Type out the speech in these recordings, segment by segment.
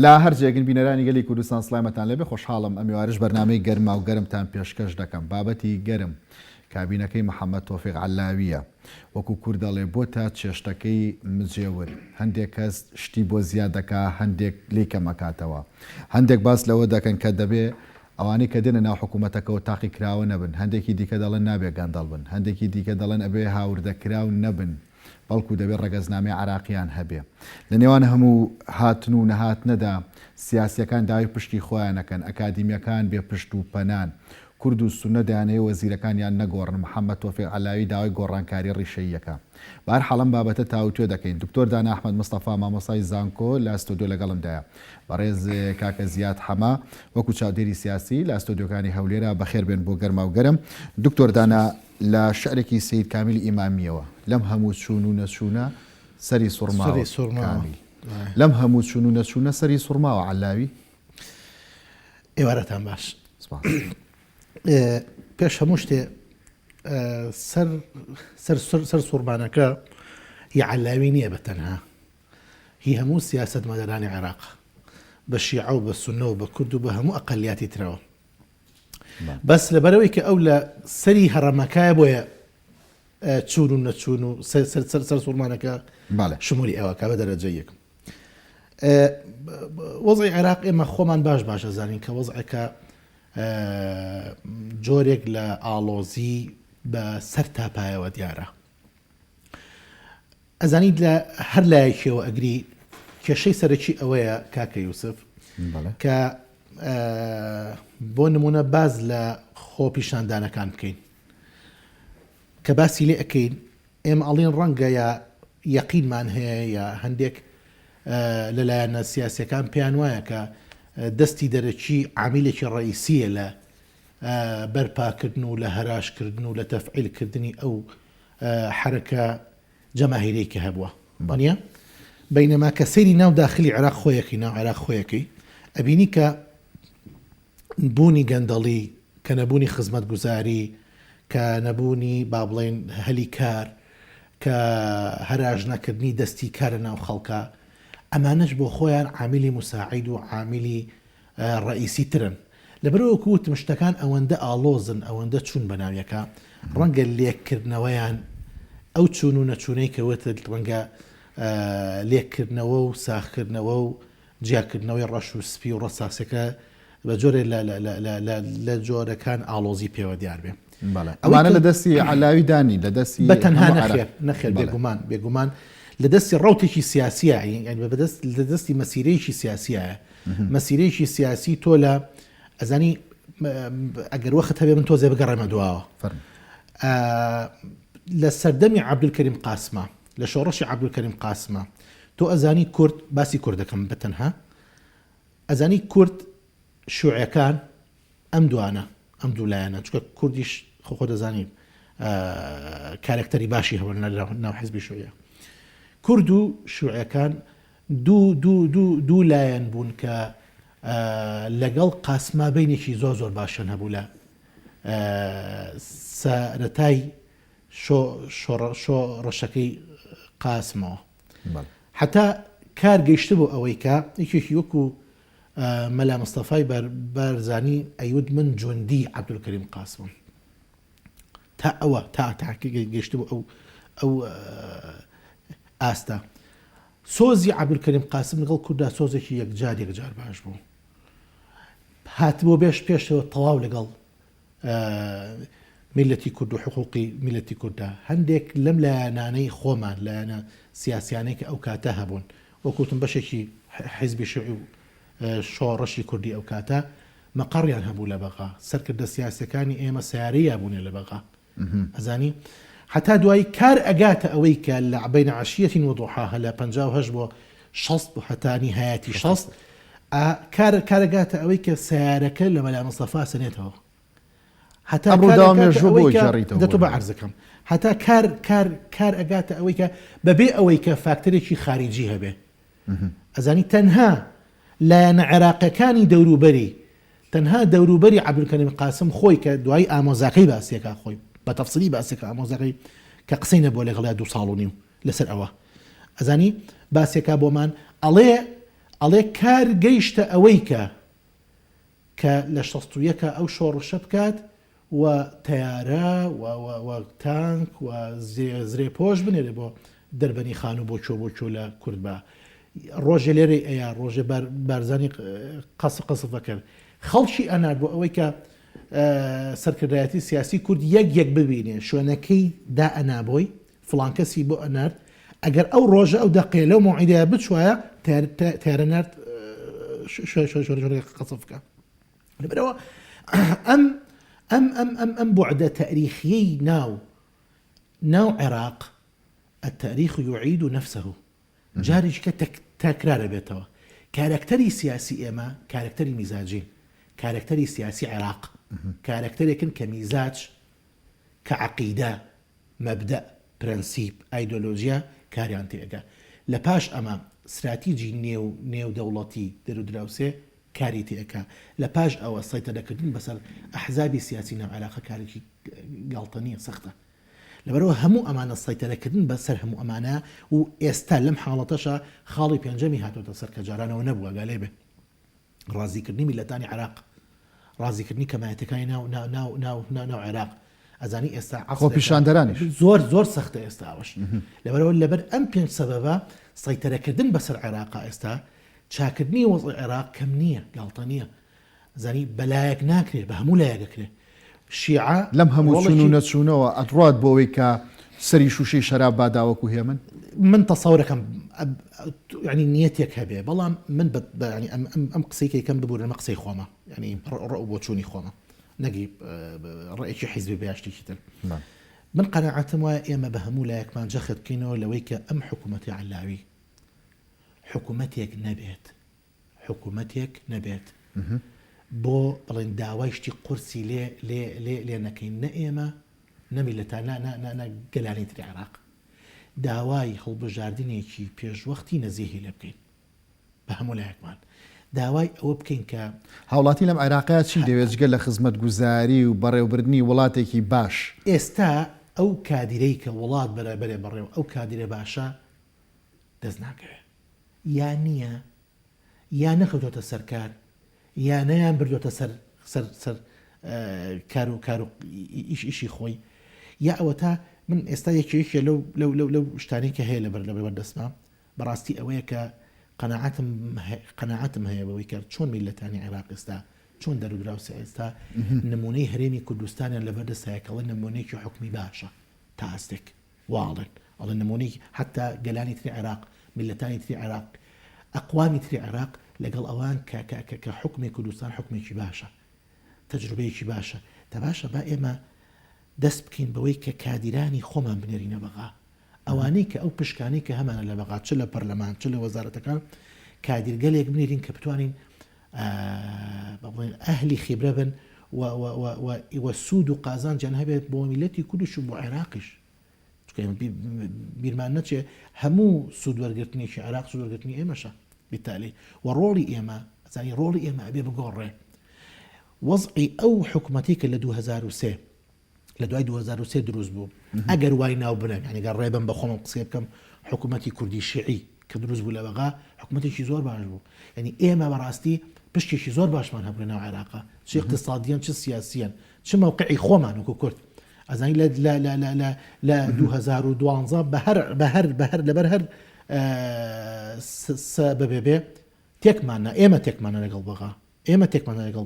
لا هەرجێگن بینەرانی گەلی کوردستان سڵامەتان لێبێ خۆشحاڵم ئەمیوارش بەرنامەی گەرما و گەرمتان پێشکەش دەکەم بابەتی گەرم کابینەکەی محەممەد تۆفیق عەلاویە وەکو کوور دەڵێ بۆ تا چێشتەکەی مجێور هەندێک کەس شتی بۆ زیاد دەکا هەندێک لیکە مەکاتەوە هەندێک باس لەوە دەکەن کە دەبێ ئەوانەی کە دێنە ناو حکوومەتەکەەوە تاقی کراوە نەبن هەندێکی دیکە دەڵێن نابێ گاندەڵ بن هەندێکی دیکە دەڵێن ئەبێ هاوردەکراو نەبن بەڵکو دەبێت ڕێگەزنامەی عراقییان هەبێ لە نێوان هەموو هاتن و نەهاتنەدا سیاسیەکان داوای پشتی خۆیانەکەن ئەکادیمیەکان بێ پشت و پەنان کورد و سونە دەیانەیە وەزیرەکانیان نەگۆڕن محەممەد تۆفیق عەلاوی داوای گۆڕانکاری ڕیشەیەکە بەهەر حاڵم بابەتە تاوتوێ دەکەین دکتۆر دانا ئەحمەد مستەفا مامۆسای زانکۆ لە ئەستۆدیۆ لەگەڵمدایە بەڕێز کاکە زیاد حەما وەکو چاودێری سیاسی لە ئەستۆدیۆکانی هەولێرە بەخێر بێن بۆ گەرما و گەرم دکتۆر دانا لە شعرێکی سید کامیل ئیمامیەوە لەم هەموو چوون و نەچوونە سەری سوڕماوە لەم هەموو چوون و نەچوونە سەری سوڕماوە عەلاوی ئێوارەتان باش پێش هەموو شتێ سەر سوورمانەکە هی عەلاوی نییە بە تەنها هی هەموو سیاست مەدەرانی عێراق بە شیعە و بە سونە و بە کورد و بە هەموو ئەقەلیاتی ترەوە بەس لەبەرەوەی کە ئەو لە سەری هەڕەمەکایە بۆیە چون و نەچوون و سەر سوورمانەکە شمولی ئەوەکە بە دەرەجە یەکم وەزعی عێراق ئێمە خۆمان باش ئەزانین کە وەزعەکە جۆرێک لە ئاڵۆزی بە سەر تاپایەوە دیارە ئەزانیت لە هەر لایەکیەوە ئەگری کێشەی سەرەکی ئەوەیە کاکە یوسف کە بۆ نمونە باز لە خۆ پیشاندانەکان بکەین کە باسی لێ ئەەکەین ئێمە ئەڵێن ڕەنگە یا یەقینمان هەیە یا هەندێک لەلایەنە سیاسیەکان پێیان وایە کە دەستی دەرەکی عامیلێکی ڕئیسیە لە بەرپاکردن و لە هەراشکردن و لە تەفعیلکردنی ئەو حرەکە جەماهیرێکی هەبووە بەنیە بەینەما کە سەیری ناو داخلی عێراق خۆیەکی ناو عێراق خۆیەکەی ئەبینی کە بوونی گەندەڵی کە نەبوونی خزمەتگوزاری کە نەبوونی با بڵێن هەلی کار کە هەراژ نەکردنی دەستی کارە ناو خەڵکە ئەمانش بۆ خۆیان عامیلی مساعید و عامیلی ڕئیسی ترن لەبەرەوە کووتم شتەکان ئەوەندە ئاڵۆزن ئەوەندە چوون بەناویەکە ڕەنگە لێککردنەوەیان ئەو چوون و نەچوونەی کەوتە ڕەنگە لێککردنەوە و ساخکردنەوە و جیاکردنەوەی ڕەش و سپی و ڕەساسەکە بە جۆرێ لە جۆرەکان ئاڵۆزی پێوە دیار بێ ئەوانە لە دەستی عەلاوی دانی لە دەستی بە تەنها نەخێر بێگومان لە دەستی ڕوتێکی سیاسیە لە دەستی مەسیرەیەکی سیاسیە مەسیرەیەکی سیاسی تۆ لە ئەزانی ئەگەر وەخت هەبێ من تۆزێ بگەڕێمە دواوە لە سەردەمی عەبدولکەریم قاسمە لە شۆڕەشی عەبدولکەریم قاسمە تۆ ئەزانی کورد باسی کورد دەکەم بە تەنها ئەزانی کورد شوعەکان ئەم دوانە ئەم دوو لایەنە چونکە کوردیش خۆ دەزانین کارکتەری باشی هەبن ناو حیزبی شوعە کورد و شوعەکان دوو لایەن بوون کە لەگەڵ قاسما بینێکی زۆر باشن هەبوو لە سەرەتای ڕەشەکەی قاسمەوە حتا کار گەیشتە بۆ ئەوەی کە یەکێکی وەکو مەلا مستەفای بارزانی ئەیود من جوندی عەبدولکەریم قاسمم تا ئەوە تاکە گەیشتە بۆ ئەو ئاستا سۆزی عەبدولکەریم قاسم لەگەڵ کووردا سۆزێکی یەکجار باش بوو هاتبۆ پێشەوە تەواو لەگەڵ میلەتی کورد و حقوقی میلەتی کووردا هەندێک لەم لایەنانەی خۆمان لایەنە سیاسیانەی کە ئەو کاتە هەبوون وەکوتم بەشێکی حیزبی شوعی و شۆڕەشی کوردی ئەو کاتە مەقەڕیان هەبوو لە بەغا سەرکردە سیاسەکانی ئێمە سیارەیە بوونێ لە بەغا ئەزانی حتا دوایی کار ئەگاتە ئەوەی کە لە بەینە عەشیەتی وەضوحاها لە 58 بۆ 60 و هەتانی هەیەتی 60 کارەگاتە ئەوەی کە سیارەکە لە مەلا مستەفا سنێتەوە هەتا دەتۆ بە عەرزەکەم هەتا کار ئەگاتە ئەوەی کە بەبێ ئەوەی کە فاکتەرێکی خارجی هەبێ ئەزانی تەنها لایەنە عێراقیەکانی دەوروبەری تەنها دەوروبەری عەبدولکەریم قاسم خۆی کە دوای ئامۆزاکەی باسیەکە خۆی بە تەفسیلی باسیەکە ئامۆزاکەی کە قسەی نەبووە لەگەڵا 2 ساڵ و نیم لەسەر ئەوە ئەزانی باسیەکە بۆمان ئەڵێ کار گەیشتە ئەوەی کە لە 61 ئەو شۆڕشە بکات و تەیارە و تانک و زرێ پۆش بنێرێ بۆ دەربەنی خان و بۆ چۆ لە کورد بە ڕۆژە لێرە ئەیە ڕۆژە بارزانانی قەسفەکرد خەڵکی ئەنار بۆ ئەوەی کە سەرکردایەتی سیاسی کورد یەک ببینێ شوێنەکەی دا ئەنابۆی فڵانکەسی بۆ ئەنارد ئەگەر ئەو ڕۆژە ئەو دەقێ لەو مۆعیدەیە بچوایە تیارە نرد قەسفکە لەبەرەوە ئەم بوعدە تاریخیەی ناو عێراق التاريخ يعيد نفسه جاريش تكرار بيتوا كاركتري سياسي إما كاركتري مزاجي كاركتري سياسي عراق كاركتري كن كمزاج كعقيدة مبدأ برنسيب ايديولوجيا كاريانتي اجا لباش اما استراتيجي نيو دولتي درو دراوسي كاريتي اكا لباش او السيطرة كردن بسر احزابي سياسي نوع علاقة كاريكي غلطانية سخطة لبرو همو امانه السيطره كردن بسر همو امانه و استلم حالتشا خالي بينجمي هاتو تسر كجارانه ونبوه قال به رازي كردني ملتاني عراق رازي كردني كما يتكاين ناو عراق ازاني استا خو بيشاندرانش زور سخته استاوش لبرو لبر ام بين سببا سيطره كردن بسر عراق استا شاكدني وضع العراق كمنيه غلطانيه زاني بلايك ناكري بهمو لايك شيعة لم همو تشونو أطراد بويكا سري شوشي شراب بعد وكو هيمن من تصورك يعني نيتك هبه والله من يعني ام قسيكي كم ببور المقسي خوما يعني رأو بوتشوني خوما نجيب رأيك حزب بياشتي كتل من قناعتهم وإما بهمو لايك ما جخد كينو لويك ام حكومتي علاوي حكومتك نبات بۆ بڵێن داوایشتی قورسی لێ نەکەین نە ئێمە نەمیلەتە گەلانەی تری عێراق داوای هەڵبژاردنێکی پێشوەختی نەزیهی لێ بکەین بە هەموو لایەکمان داوای ئەوە بکەین کە هاوڵاتی لەم عێراقیا چی دەوێت جگە لە خزمەت گوزاری و بەڕێوەبردننی وڵاتێکی باش ئێستا ئەو کادیرەی کە وڵات بەرەبەرێ بەڕێوە ئەو کادیرە باشە دەست ناکەوێت یان نییە یان نەخەوتۆتە سەرکار یانەیان بردوۆتە سەر کار و ئیشی خۆی یا ئەوە تا من ئێستا یەکێکە لەو شتانی کە هەیە لەبەر بەردەستما بەڕاستی ئەوەیە کە قەناعەتم هەیە بەوەی کرد چۆن میلەتانی عێراق ئێستا چۆن دەرودراوسە ئێستا نمونەی هەرێمی کوردستانیان لەبەردەستایەکەڵە نمونەیەکی حکمی باشە تا ئەستێک واڵن ئەڵە نمونەی حتا گەلانی تری عێراق میلەتانی تری عێراق ئەقوامی تری عێراق لەگەڵ ئەوان کە حکمی کوردستان حکمێکی باشە تەجروبەیەکی باشە تا باشە با ئێمە دەست بکەین بەوەی کە کادیرانی خۆمان بنێرینە بەغا ئەوانەی کە ئەو پشکانی کە هەمانە لە بەغا چ لە پەرلەمان چ لە وەزارەتەکان کادیرگەلێک بنێرین کە بتوانین ئەهلی خیبرە بن و سوود و قازانجیان هەبێت بۆ میلەتی کوردش و بۆ عێراقیش بیرمان نەچێ هەموو سوودوەرگرتنیی عێراق سوودوەرگرتنی ئێمەشە بالتالي وڕۆڵی ئێمە زانی ڕۆڵی ئێمە ئەبێ بگۆڕێ وەزعی ئەو حکومەتی کە لە 2003 لە دوای 2003 دروست بوو ئەگەر وای ناو بنێن یعنیگەر ڕێبم بە خۆمە قسە بکەم حکومەتی کوردی شیعی کە دروست بوو لە بەغا حکومەتێکی زۆر باش بوو یعنی ئێمە بەڕاستی پشتێکی زۆر باشمان هەبوو ناو عێراقا چ اقتصادیان چ سیاسیان چ موقعی خۆمان وەکو کورد ئەزانی لە 2012 بەهەر لەبەر هەر بەبێ تێکمانە ئێمە تێکمانە لەگەڵ بەغا ئێمە تێکمانە لەگەڵ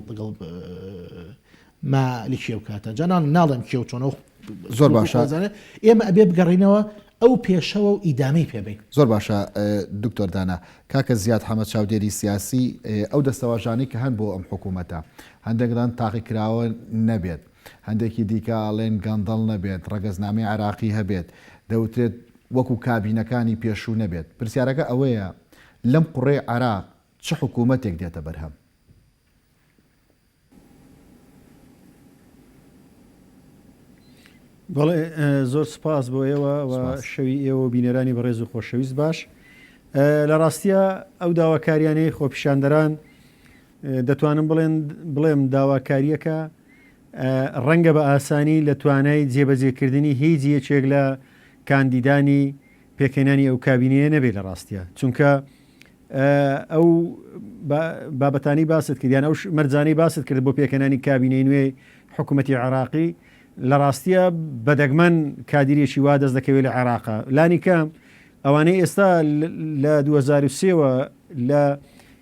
مالیکی ئەو کاتە جانان ناڵێم کێ و چۆنە زۆر باشە ئێمە ئەبێ بگەڕینەوە ئەو پێشەوە و ئیدامەی پێبین زۆر باشە دکتۆر دانا کاکە زیاد حەمەد چاودێری سیاسی ئەو دەستەواژانی کە هەن بۆ ئەم حکوومەتە هەندێکدان تاقیکراوە نەبێت هەندێکی دیکە ئاڵێن گەندەڵ نەبێت ڕەگەزنامەی عێراقی هەبێت دەوترێت وەکو کابینەکانی پێشوو نەبێت پرسیارەکە ئەوەیە لەم قوڕێ عێراق چ حکوومەتێک دێتە بەرهەم بەڵێ زۆر سپاس بۆ ئێوە و شەوی ئێوە بینەرانی بەڕێز و خۆشەویست باش لە ڕاستیە ئەو داواکاریانەی خۆپیشاندەران دەتوانم بڵێم داواکاریەکە ڕەنگە بە ئاسانی لە توانای جێبەجێکردنی هیچ یەکێک لە کاندیدانی پێکەنانی ئەو کابینەیە نەبێت لە ڕاستیە چونکە ئەو بابەتانی باست کردیان ئەو مەرجانەی باست کرد بۆ پێکەنانی کابینەی نوێ حکوومەتی عێراقی لە ڕاستیە بەدەگمەن کادیرێکی وا دەست دەکەوێت لە عێراقا لانی کەم ئەوانەی ئێستا لە 2023ەوە لە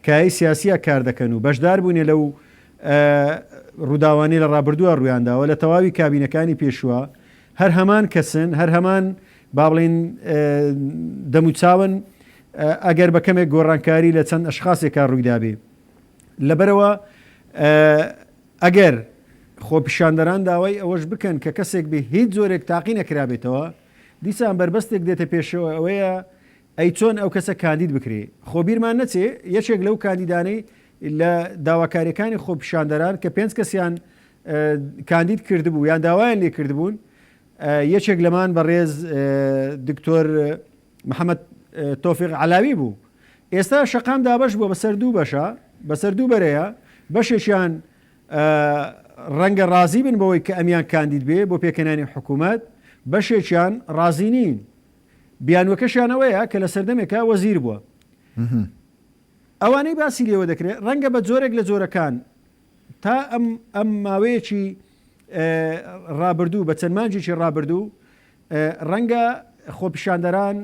کای سیاسیە کار دەکەن و بەشدار بوونێ لەو ڕووداوانی لە ڕابردووە ڕوویانداوە لە تەواوی کابینەکانی پێشووە هەر هەمان کەسن هەر هەمان با بڵین دەموچاون ئەگەر بە کەمێک گۆڕانکاری لە چەند ئەشخاصێکا ڕوویدابێ لەبەرەوە ئەگەر خۆپیشاندەران داوای ئەوەش بکەن کە کەسێک بێ هیچ زۆرێک تاقی نەکرابێتەوە دیسان بربەستێک دێتە پێشەوە ئەوەیە ئەی چۆن ئەو کەسە کاندید بکرێ خۆبیرمان نەچێ یەکێک لەو کاندیدانەی لە داواکاریەکانی خۆپیشاندەران کە 5 کەسیان کاندید کردبوو یان داوایان لێ کردبوون یەکێک لەمان بەڕێز دکتۆر محەممەد تۆفیق علاوی بوو ئێستا شەقام دابش بووە بەسەر دوو بەشە بەسەر دوو بەرەیە بەشێکیان ڕەنگە ڕازی بن بەوەی کە ئەمیان کاندید بێ بۆ پێکەنانی حکوومەت بەشێکیان ڕازی نین بیانوەکەشیانەوەیە کە لە سەردەمێکە وەزیر بووە ئەوانەی باسی لێوە دەکرێت ڕەنگە بە جۆرێک لە جۆرەکان تا ئەم ماوەیەکی ڕابردوو بە چەند مانجێکی ڕابردوو ڕەنگە خۆپیشاندەران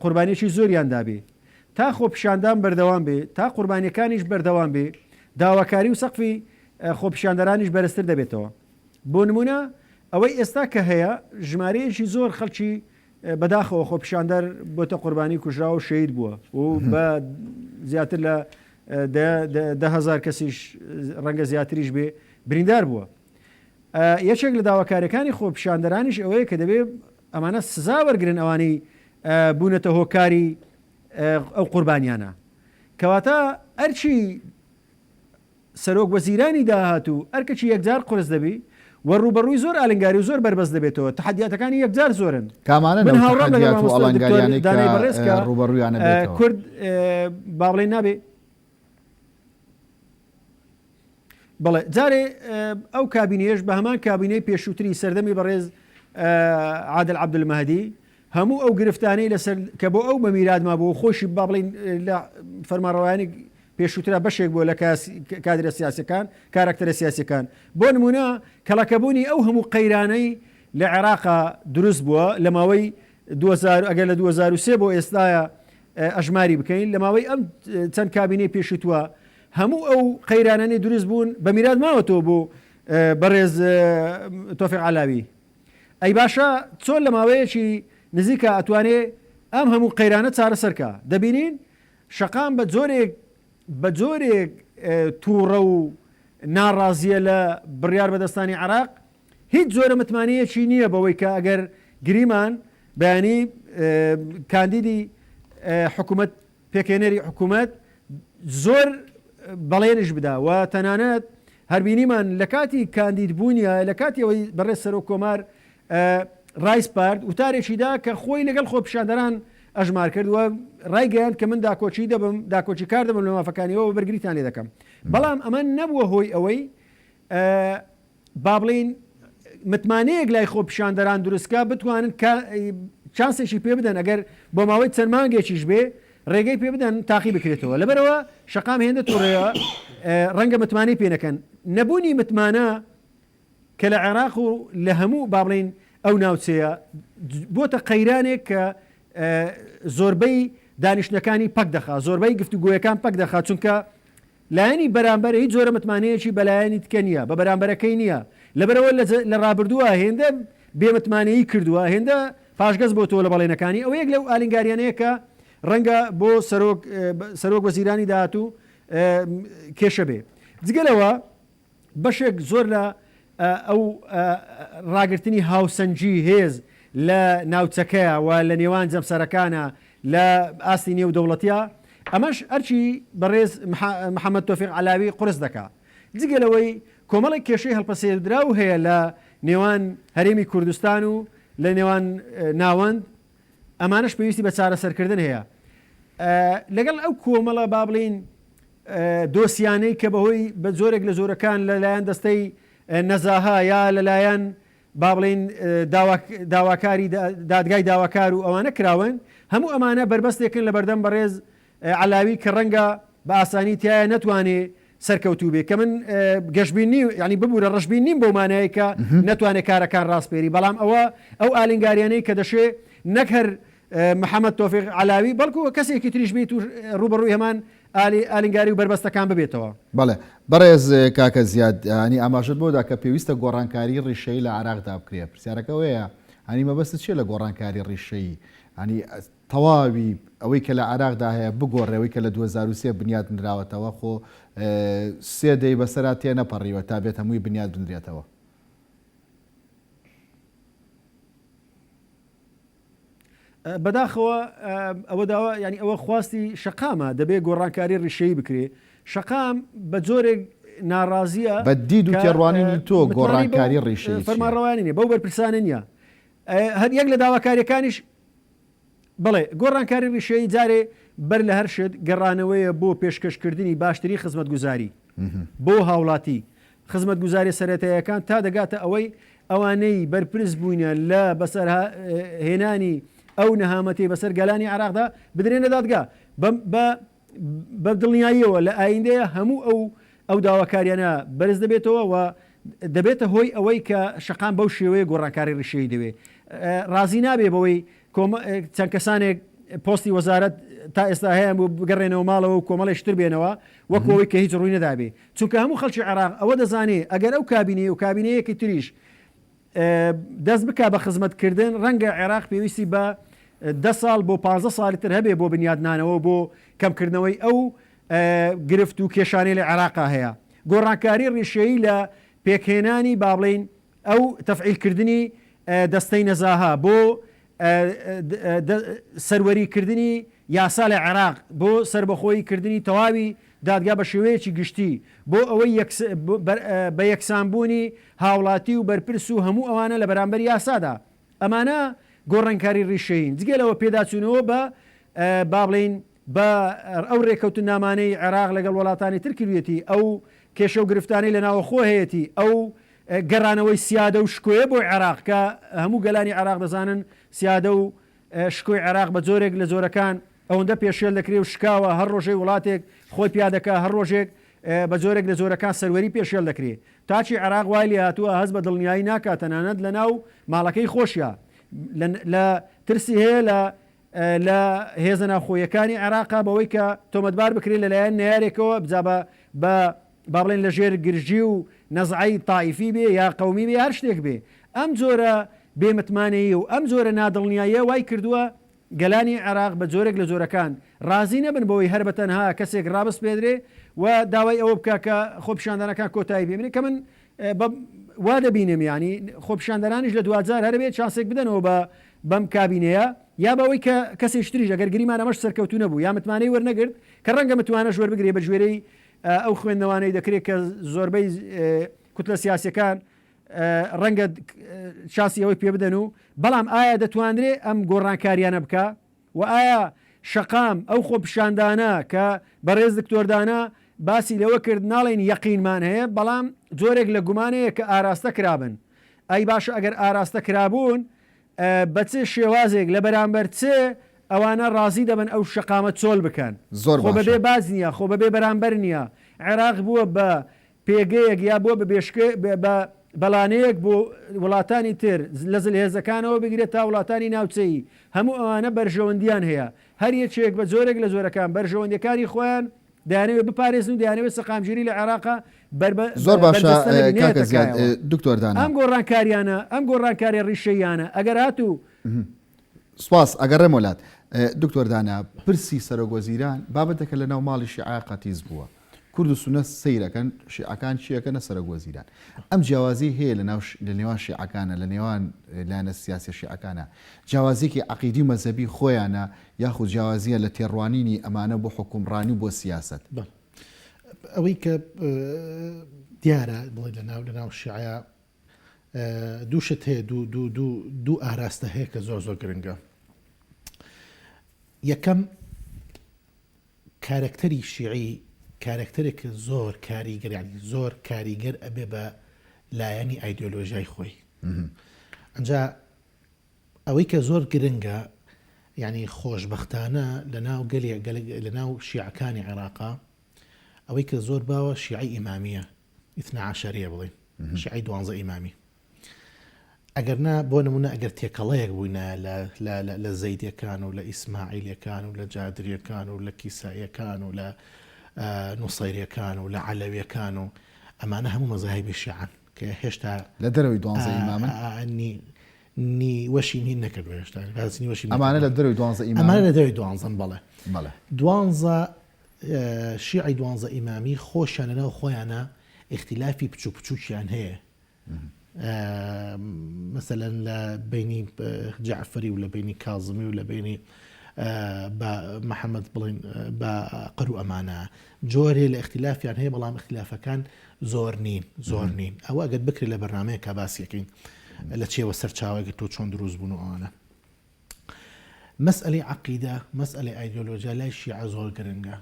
قوربانیەکی زۆریان دابێ تا خۆپیشاندان بەردەوام بێ تا قوربانیەکانیش بەردەوام بێ داواکاری و سەقفی خۆپیشاندەرانیش بەرزتر دەبێتەوە بۆ نمونە ئەوەی ئێستا کە هەیە ژمارەیەکی زۆر خەڵکی بەداخەوە خۆپیشاندەر بۆتە قوربانی کوژرا و شەید بووە و بە زیاتر لە 10,000 کەسیش ڕەنگە زیاتریش بێ بریندار بووە یەکێک لە داواکاریەکانی خۆپیشاندەرانیش ئەوەیە کە دەبێت ئەمانە سزا وەرگرن ئەوانەی بوونەتە هۆکاری ئەو قوربانیانە کەواتە ئەرچی سەرۆک وەزیرانی داهاتوو ئەرکەچی یەکجار قرس دەبی و ڕوبەڕووی زۆر ئالنگاری و زۆر بربەست دەبێتەوە تحدیاتەکانی یەکجار زۆرن کامانە ڕوبەڕوویانە کورد با بڵێن نابێ بەڵێ جارێ ئەو کابینەیەش بە هەمان کابینەی پێشووتری سەردەمی بەڕێز عادل عەبدولمەهدی هەموو ئەو گرفتانەی لەسەر کە بۆ ئەو بە میرادما بۆ خۆشی با بڵێن لە فەرمانڕەوایانی پێشووترە بەشێک بووە لە کادرە سیاسەکان کارکتەرە سیاسەکان بۆ نمونە کەڵەکەبوونی ئەو هەموو قەیرانەی لە عێراقا دروست بووە لە ماوەی 2000 ئەگەر لە 2003 بۆ ئێستاە ئەژماری بکەین لە ماوەی ئەم چەند کابینەی پێشووتووە هەموو ئەو قەیرانانی دروست بوون بە میراد ماوەتەوە بۆ بەڕێز تۆفیق علاوی ئەی باشە چۆن لە ماوەیەکی نزیکە ئەتوانێ ئەم هەموو قەیرانە چارەسەرکە دەبینین شەقام بە جۆرێک تووڕە و ناڕازیە لە بڕیار بەدەستانی عێراق هیچ جۆرە متمانەیەکی نییە بەوەی کە ئەگەر گریمان بەیانی کاندیدی حکوومەت پێکێنەری حکوومەت زۆر بەڵێنش بدا و تەنانەت هەربینیمان لە کاتی کاندید بوونیە لە کاتی ئەوەی بەڕێز سەرۆک کۆمار ڕایسپارد وتارێکیدا کە خۆی لەگەڵ خۆپیشاندەران ئەژمار کرد و ڕایگەیان کە من داکۆچی دەبم داکۆچی کار دەبم لە مافەکانیەوە بەرگریتان لێ دەکەم بەڵام ئەمە نەبووە هۆی ئەوەی با بڵین متمانەیەک لای خۆپیشاندەران دروستکە بتوانن چانسێکی پێ بدەن ئەگەر بۆ ماوەی چەند مانگێکیش بێ ڕێگەی پێ بدەن تاقی بکرێتەوە لەبەرەوە شەقام هێندە تووڕەیە ڕەنگە متمانەی پێ نەکەن نەبوونی متمانە کە لە عێراق و لە هەموو با بڵین ئەو ناوچەیە بۆتە قەیرانێک کە زۆربەی دانیشتەکانی پەک دەخات زۆربەی گفتوگۆیەکان پەک دەخات چونکە لایەنی بەرامبەر هیچ زۆرە متمانەیەکی بەلایەنی تکە نییە بە بەرامبەرەکەی نییە لەبەرەوە لە ڕابردووە هێندە بێمتمانەیی کردووە هێندە پاشگەز بۆ تۆ لە بەڵێنەکانی ئەو یەک لەو ئالینگاریانەیە کە ڕەنگە بۆ سەرۆک وەزیرانی داهاتوو کێشە بێ جگەلەوە بەشێک زۆر لە ئەو ڕاگررتنی هاوسەنجی هێز لە ناوچەکەیە و لە نێوان جەمسەرەکانە لە ئاستی نێو دەوڵەتیە ئەمەش ئەرچی بەڕێز محەممەد تۆفیق علاوی قرس دەکات جگەلەوەی کۆمەڵی کێشەی هەڵپەسێدراو هەیە لە نێوان هەرێمی کوردستان و لە نێوان ناوەند ئەمانش پێویستی بە چارەسەرکردن هەیە لەگەڵ ئەو کۆمەڵە با بڵین دۆسیانەی کە بەهۆی بە زۆرێک لە زۆرەکان لەلایەن دەستەی نەزاها یا لەلایەن با بڵین داواکاری دادگای داواکار و ئەوانە کراون هەموو ئەمانە بربەستێکن لە بەردەم بەڕێز علاوی کە ڕەنگە بە ئاسانی تایە نەتوانێت سەرکەوتوو بێ کە من گەشتبینی ینی ببوورە ڕژبین نیم بۆمانەیە کە نەتوانێت کارەکان ڕاستپێری بەڵام ئەو ئالنگاریانەی کە دەشێ نەک هەر محەممەد تۆفیق علاوی بەڵکو کەسێکی تریش بیت و ڕوبەڕووی هەمان ئالنگاری و بربەستەکان ببێتەوە. بەڵێ بەڕێز کاکە زیاد ینی ئاماژت بۆدا کە پێویستە گۆڕانکاری ڕیشەی لە عراقدا بکرێت پرسیارەکەوەیە هەنی مەبەست چێ لە گۆڕانکاری ڕیشەی ینی تەواوی ئەوەی کە لە عراقدا هەیە بگۆڕێەوەی کە لە 2023 بنیاد بنراوەتەوە خۆ سێ دەی بەسەرا تێ نەپەڕیوە تا بێت هەمووی بنیاد بنرێتەوە. بەداخەوە ئەوە داوا ینی ئەوە خواستی شەقامە دەبێت گۆڕانکاری ڕیشەی بکرێ شەقام بە جۆرێک ناڕازیە بە دید و تێڕوانینی تۆ گۆڕانکاری ڕیشەی فەرمانڕەوانی نیە بەو بەرپرسانە نییە هەر یەک لە داواکاریەکانیش بڵێ گۆڕانکاری ڕیشەی جارێ بەر لە هەر شت گەڕانەوەیە بۆ پێشکەشکردنی باشتری خزمەتگوزاری بۆ هاوڵاتی خزمەتگوزاری سەرەتاییەکان تا دەگاتە ئەوەی ئەوانەی بەرپرس بووینە لە بەسەر هێنانی ئەو نەهامەتی بەسەر گەلانی عراقدا بدرێنە دادگا بە دڵنیاییەوە لە ئایندەیە هەموو ئەو داواکاریانە بەرز دەبێتەوە و دەبێتە هۆی ئەوەی کە شەقام بەو شێوەیە گۆڕانکاری ڕیشەی دەوێت ڕازی نابێ بەوەی چەند کەسانێک پۆستی وەزارەت تا ئێستا هەیە بۆ بگەڕێنەوە ماڵەوە و کۆمەڵی شتر بێنەوە وەکەوەی کە هیچ ڕووی نەدابێ چونکە هەموو خەڵکی عراق ئەوە دەزانێت ئەگەر ئەو کابینێ و کابینەیەکی تریش دەست بک بە خزمەتکردن ڕەنگە عێراق پێویستی بە 10 ساڵ بۆ 15 ساڵی تر هەبێ بۆ بنیادنانەوە بۆ کەمکردنەوەی ئەو گرفت و کێشانەی لە عێراقا هەیە گۆڕانکاری ڕیشەیی لە پێکهێنانی با بڵین ئەو تەفعیلکردنی دەستەی نەزاها بۆ سەروەریکردنی یاسا لە عێراق بۆ سربەخۆیی کردنی تەواوی دادگا بە شێوەیەکی گشتی بۆ ئەوەی بە یەکسانبوونی هاوڵاتی و بەرپرس و هەموو ئەوانە لە بەرامبەر یاسادا ئەمانە گۆڕانکاری ڕیشەین جگەلەوە پێداچوونەوە بە با بڵین بە ئەو ڕێکەوتن نامانەی عێراق لەگەڵ وڵاتانی ترکیویەتی ئەو کێشە و گرفتانی لە ناوەخۆ هەیەی ئەو گەڕانەوەی سیادە و شکۆیە بۆ عێراق کە هەموو گەلانی عێراق دەزانن سیادە و شکۆی عێراق بە جۆرێک لە جۆرەکان ئەوەندە پێشێل دەکرێت و شکاوە هەر ڕۆژەی وڵاتێک خۆی پیادەکە هەر ڕۆژێک بە جۆرێک لە جۆرەکان سەروەری پێشێل دەکرێت تاچی عێراق وای لێ هاتووە هەست بە دڵنیایی ناکات تەنانەت لە ناو ماڵەکەی خۆشیە لە ترسی هەیە لە هێزە ناوخۆیەکانی عێراقا بەوەی کە تۆمەتبار بکرێت لەلایەن نارێکەوە بجا بە با بڵێن لە ژێر گرژی و نەزعی تایفی بێ یا قەومی بێ هەر شتێک بێ ئەم جۆرە بێمتمانەیە و ئەم جۆرە نادڵنیاییە وای کردووە گەلانی عێراق بە جۆرێک لە جۆرەکان ڕازی نەبن بەوەی هەر بەتەنها کەسێک ڕابست پێدرێ و داوای ئەوە بکە کە خۆپیشاندانەکان کۆتایی بێنێ کە من وا دەبینم ینی خۆپیشاندانانیش لە 2000 هەربێت چاسێک بدەنەوە بەم کابینەیە یا بەوەی کە کەسێک تریش ئەگەر گریمان ئەمەش سەرکەوتو نەبوو یا متمانەی وەرنەگرت کە ڕەنگە متوانە ژوەر بگرێ بە ژێرەی ئەو خوێندنەوانەی دەکرێت کە زۆربەی کوتلە سیاسەکان ڕەنگە چاسی ئەوەی پێ بدەن و بەڵام ئایا دەتوانرێ ئەم گۆڕانکاریانە بکە و ئایا شەقام ئەو خۆپیشاندانە کە بەڕێز دکتۆردانە باسی لەوە کرد ناڵێن یەقینمان هەیە بەڵام جۆرێک لە گومانەیە کە ئاراستە کرابن ئەی باشە ئەگەر ئاراستە کرابوون بە چێ شێوازێک لە بەرامبەر چێ ئەوانە ڕازی دەبن ئەو شەقامە چۆل بکەن خۆ بەبێ باز نییە خۆ بەبێ بەرامبەر نییە عێراق بووە بە پێگەیەک یا بۆ بە بەڵانەیەک بۆ وڵاتانی تر لە زلهێزەکانەوە بگرێت تا وڵاتانی ناوچەی هەموو ئەوانە بەرژەوەندیان هەیە هەر یەکێک بە جۆرێک لە جۆرەکان بەرژەوەندەکانی خۆیان دەیانەوێت بپارێزن و دەیانەوێت سەقامگیری لە عێراقا زۆر باشە دکتۆردان ئەم گۆڕانکاریانە ئەم گۆڕانکاری ڕیشەیانە ئەگەر هاتوو سپاس ئەگەڕێم وڵات دکتۆردانە پرسی سەرۆگۆزیران بابەتەکە لە ناو ماڵی شیعە قەتیز بووە کورد و سونە سەیرەکەن شیعەکان چیەکەنە سەرۆگۆزیران ئەم جیاوازی هەیە لە نێوان شیعەکانە لە نێوان لایەنە سیاسی شیعەکانە جیاوازێکی عەقیدی مەزەبی خۆیانە یاخود جیاوازیە لە تێڕوانینی ئەمانە بۆ حکومڕانی بۆ سیاست ئەوەی کە دیارە بڵێ لە ناو شیعە دووشت هەیە دوو ئاراستە هەیە کە زۆر گرنگە یەکەم کارکتەری شیعی کارکتەرێک زۆر کاریگەرانی زۆر کاریگەر ئەبێ بە لایەنی ئایدۆلۆژیای خۆی ئەنجا ئەوەی کە زۆر گرنگە يعني خۆشبەختانە لەناو شیعەکانی عێراقا ئەوەی کە زۆر باوە شیعی ئیمامیە ئیثنا عەشەریە بڵێن شیعی 12 ئیمامی ئەگەرنا بۆ نمونە ئەگەر تێکەڵەیەک بووینە لە زەیدیەکان و لە ئیسماعیلەکان و لە جادریەکان و لە کیساییەکان و لە نوسەیریەکان و لە عەلەویەکان و ئەمانە هەموو مەزاهیبی شیعەن کە هێشتا لە دەرەوەی 12 ئیمامن نی وەشی نین نەکردو هێشتا ئەمانە لە دەرەوەی 12 ئیمام ئەمانە لە دەرەوەی 12 بەڵێ بەڵێ 12 شیعی 12 ئیمامی خۆشیان لەناو خۆیانە اختلافی بچوو بچووکیان هەیە مثلا لە بینی جعفری و لە بینی کاظمی و لە بینی محەممەد بڵین بە قەر و ئەمانە جۆرێ لە اختلافیان هەیە بەڵام اختلافەکان زۆر نین ئەوە ئەگەر بکرێت لە بەرنامەیە کا باسیەکەین لە چێوە سەرچاوەگە تۆ چۆن دروست بوون و ئەوانە مەسئلەی عەقیدە مەسئلەی ئایدۆلۆژیا لای شیعە زۆر گرنگە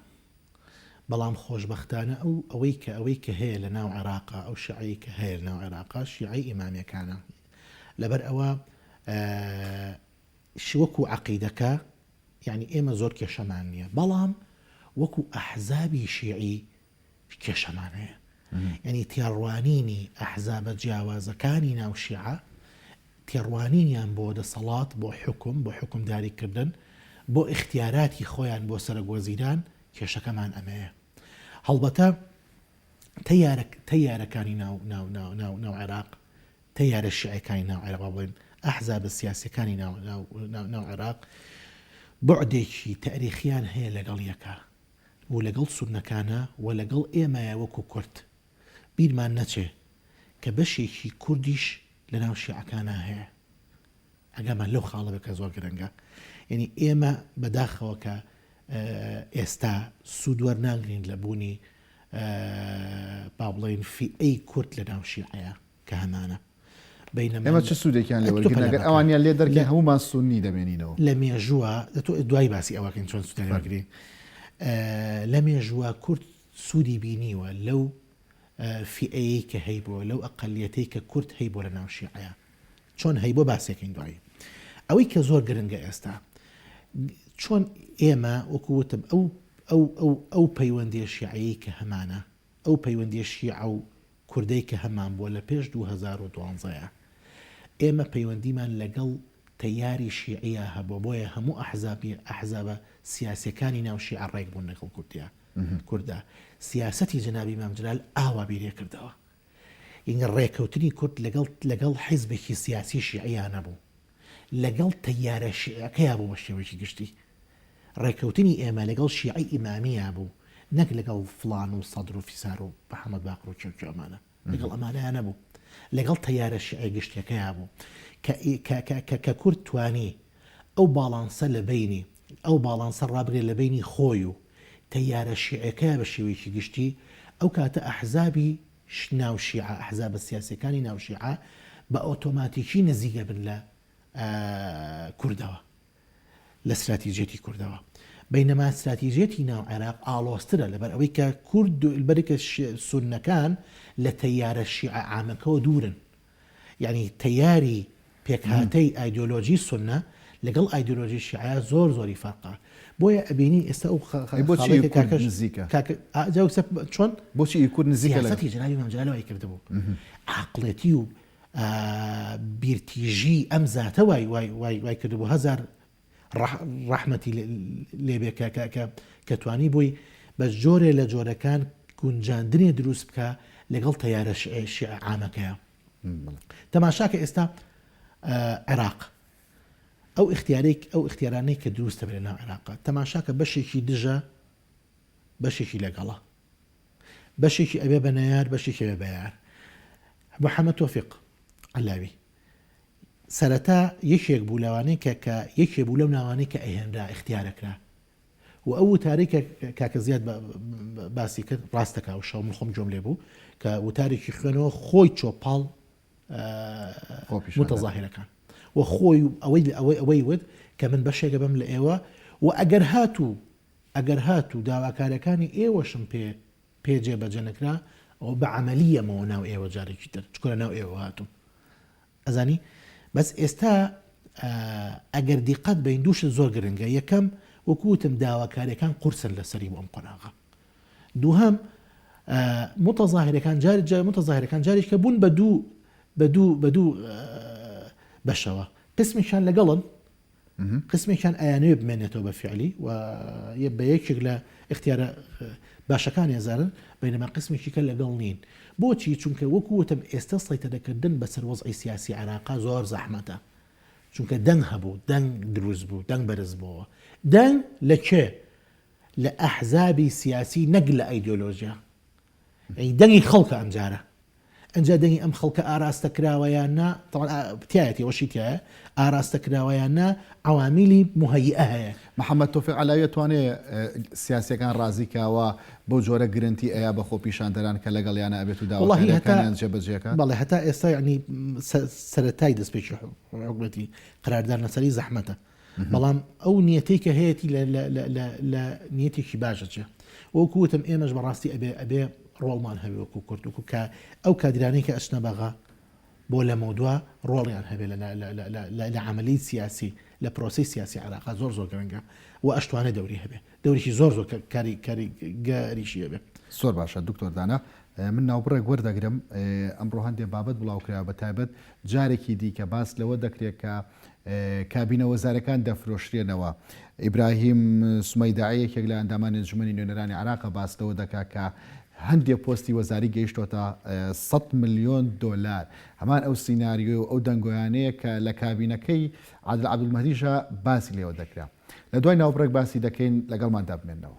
بەڵام خۆشبەختانە ئەوەی کە هەیە لە ناو عێراقا ئەو شیعەی کە هەیە لە ناو عێراقا شیعەی ئیمامیەکانە لەبەر ئەوە وەکو عەقیدەکە یعنی ئێمە زۆر کێشەمان نییە بەڵام وەکو ئەحزابی شیعی کێشەمان هەیە یعنی تێڕوانینی ئەحزابە جیاوازەکانی ناو شیعە تێڕوانینیان بۆ دەسەڵات بۆ حکومداریکردن بۆ اختیاراتی خۆیان بۆ سەرۆکوەزیران کێشەکەمان ئەمەیە هەڵبەتە تەیارەکانی ناو عێراق تەیارە شیعەکانی ناو عێراق بڵێن ئەحزابە سیاسیەکانی ناو عێراق بۆعدێکی تاریخیان هەیە لەگەڵ یەکە و لەگەڵ سوننەکانە و لەگەڵ ئێمەیە وەکو کورد بیرمان نەچێ کە بەشێکی کوردیش لە ناو شیعەکانە هەیە ئەگەمان لەو خاڵە بکە زۆر گرنگە یعنی ئێمە بەداخەوە کە ئێستا سوود وەرناگرین لە بوونی با بڵێن فئەی کورد لە ناو شیعەیە کە هەمانە ئێمە چه سوودێکیان لێ وەرگین ئەگەر ئەوانیان لێ دەرکەین هەمومان سونی دەمێنینەوە لە مێژووە تۆ دوای باسی ئەوەکەین چۆن سوودێک وەرگین لە مێژووە کورد سوودی بینیوە لەو فئەیە کە هەیبووە لەو ئەقەلیەتەی کە کورد هەیبووە لە ناو شیعەیە چۆن هەیبووە باسێکین دوایی ئەوەی کە زۆر گرنگە ئێستا چۆن ئێمە وەکووتم ئەو پەیوەندی شیعەیە کە هەمانە ئەو پەیوەندی شیعە و کوردەی کە هەمان بووە لە پێش 2012 ئێمە پەیوەندیمان لەگەڵ تەیاری شیعەیە هەبوو بۆیە هەموو ئەحزابە سیاسەکانی ناو شیعە ڕێک بوون لەگەڵ کووردا سیاسەتی جەنابی مام جەلال ئاوا بیرێ کردەوە ئینگە ڕێکەوتنی کورد لەگەڵ حیزبێکی سیاسی شیعەیە نەبوو لەگەڵ تەیارە شیعەکەیە بوو بە شێوەیەکی گشتی ڕێکەوتنی ئێمە لەگەڵ شیعەی ئیمامیە بوو نەک لەگەڵ فڵان و سەدر و فیسار و محەممەد باقر و کێوکی ئەمانە لەگەڵ ئەمانەیە نەبوو لەگەڵ تەیارە شیعەی گشتەکەیە بوو کە کورد توانی ئەو باڵانسە لە بینی ئەو باڵانسە ڕابرێ لە بینی خۆی و تەیارە شیعەکەیە بە شێوەیەکی گشتی ئەو کاتە ئەحزابی ناو شیعە ئەحزابە سیاسەکانی ناو شیعە بە ئۆتۆماتیکی نزیکە بن لە کوردەوە لە استراتیژێتی کوردەوە بەینەما استراتیژێتی ناو عێراق ئاڵۆسترە لەبەر ئەوەی کە کورد بەرێکە سوننەکان لە تەیارە شیعە عامەکەەوە دوورن یعنی تەیاری پێکهاتەی ئایدۆلۆژی سوننە لەگەڵ ئایدۆلۆژی شیعە زۆری فەرقە بۆیە ئەبینی ئێستا ئەو چۆن بۆچی کورد نزیکەتی جەنابی مام جەلال کردبوو عەقڵێتی و بیرتیژی ئەم زاتە وای کردبوو هەزار ڕەحمەتی لێبێ کە توانی بووی بە جۆرێ لە جۆرەکان گونجاندنێ دروست بکە لەگەڵ تەیارە شیعە عامەکەیە تەماشاکە ئێستا عێراق ئەو اختیارانەی کە دروستە بێت ناو عێراقا تەماشاکە بەشێکی دژە بەشێکی لەگەڵە بەشێکی ئەبێ بە نەیار بەشێکی ئەبێ بە یار محەممەد تۆفیق عەلاوی سەرەتا یەکێک بوو لەوانەیە کە یەکێ بوو لەو ناوانەی کە ئەهێنرا اختیارەکرا و ئەو وتارێکە کاکە زیاد باسی کرد ڕاستەکە و شەو من خۆم جۆم لێ بوو کە وتارێکی خوێنەوە خۆی چۆپاڵ متەظاهرەکان و خۆی ئەوەی ود کە من بەشێکە بم لە ئێوە و ئەگەر هاتوو داواکارەکانی ئێوەشم پێجێ بەجەنەکرا ئەو بە عەمەلیەمەوە ناو ئێوە جارێکی تر چکۆرە ناو ئێوە هاتوو ئەزانی بەس ئێستا ئەگەر دیقەت بین دووشت زۆر گرنگە. یەکەم وەکوتم داواکاریەکان قورسن لەسەری بۆ ئەم قۆناغا. دووهەم متەظاهرەکان جاریش کە بوون بە دوو بەشەوە، قسمێکیان لەگەڵن، قسمێکیان ئەیانەوێ بمێنێتەوە بە فعلی و بە یەکێک لە اختیارە باشەکان ێزارن، بەینەما قسمێکی کە لەگەڵ نین. بۆچی؟ چونکە وەکوتم ئێستا سەیطرەکردن بەسەر وەزعی سیاسی عێراقا زۆر زەحمەتە، چونکە دەنگ هەبوو، دەنگ دروست بوو، دەنگ بەرز بووە. دەنگ لە کێ؟ لە ئەحزابی سیاسی، نەک لە ئەیدۆلۆژیا. دەنگی خەڵکە ئەمجارە، ئەنجا دەنگی ئەم خەڵکە ئاراستە کراوەیاننا تایەتی وەشی تایە ئاراستە کراوەیاننا عوامیلی مهەیئە هەیە. محەممەد تۆفیق عەلاوی توانێت سیاسەکان ڕازیکاوە بۆ جۆرە گرنتی ئەیە بە خۆپیشاندەران کە لەگەڵیانە ئەبێت و داواکاریەکانیان جێبەجێکات. بەڵێ هەتا ئێستا ینی سەرەتای دەستپێکی حکومەتی قراردان لەسەری زەحمەتە، بەڵام ئەو نیەتەی کە هەیەی لە نیەتێکی باشەچێ. وەکوتم ئێمەش بەڕاستی ئەبێ ڕۆڵمان هەبێ وەکو کورد، وەکو ئەو کادرانەی کە ئەچنە بەغا بۆ لە مەودووە ڕۆڵیان هەبێ لە عملی سیاسی، لە پرۆسی سیاسی عێراقا زۆر گەرەنگە و ئەشتوانە دەوری هەبێ، دەوریشی زۆر کاریگەریشی هەبێ. زۆر باشە دکتۆر دانا، من ناوبڕێک وەردەگرم ئەمڕۆ هەندێک بابەت بڵاوکرا بە تایبەت جارێکی دیکە باس لەوە دەکرێت کە کابینە وەزارەکان دەفرۆشرێنەوە. ئیبراهیم سومەیداعی یەکێک لە ئەندامانی انجومەنی نوێنەرانی عێراق باس لەوە دەکات کە هەندێک پۆستی وەزاری گەیشتۆتە 100 ملیۆن دۆلار. هەمان ئەو سیناریۆ و ئەو دەنگۆیانەیە کە لە کابینەکەی عادل عەبدولمەهدیشە باسی لێوە دەکرا. لە دوای ناوبڕێک باسی دەکەین، لەگەڵماندا بمێنەوە.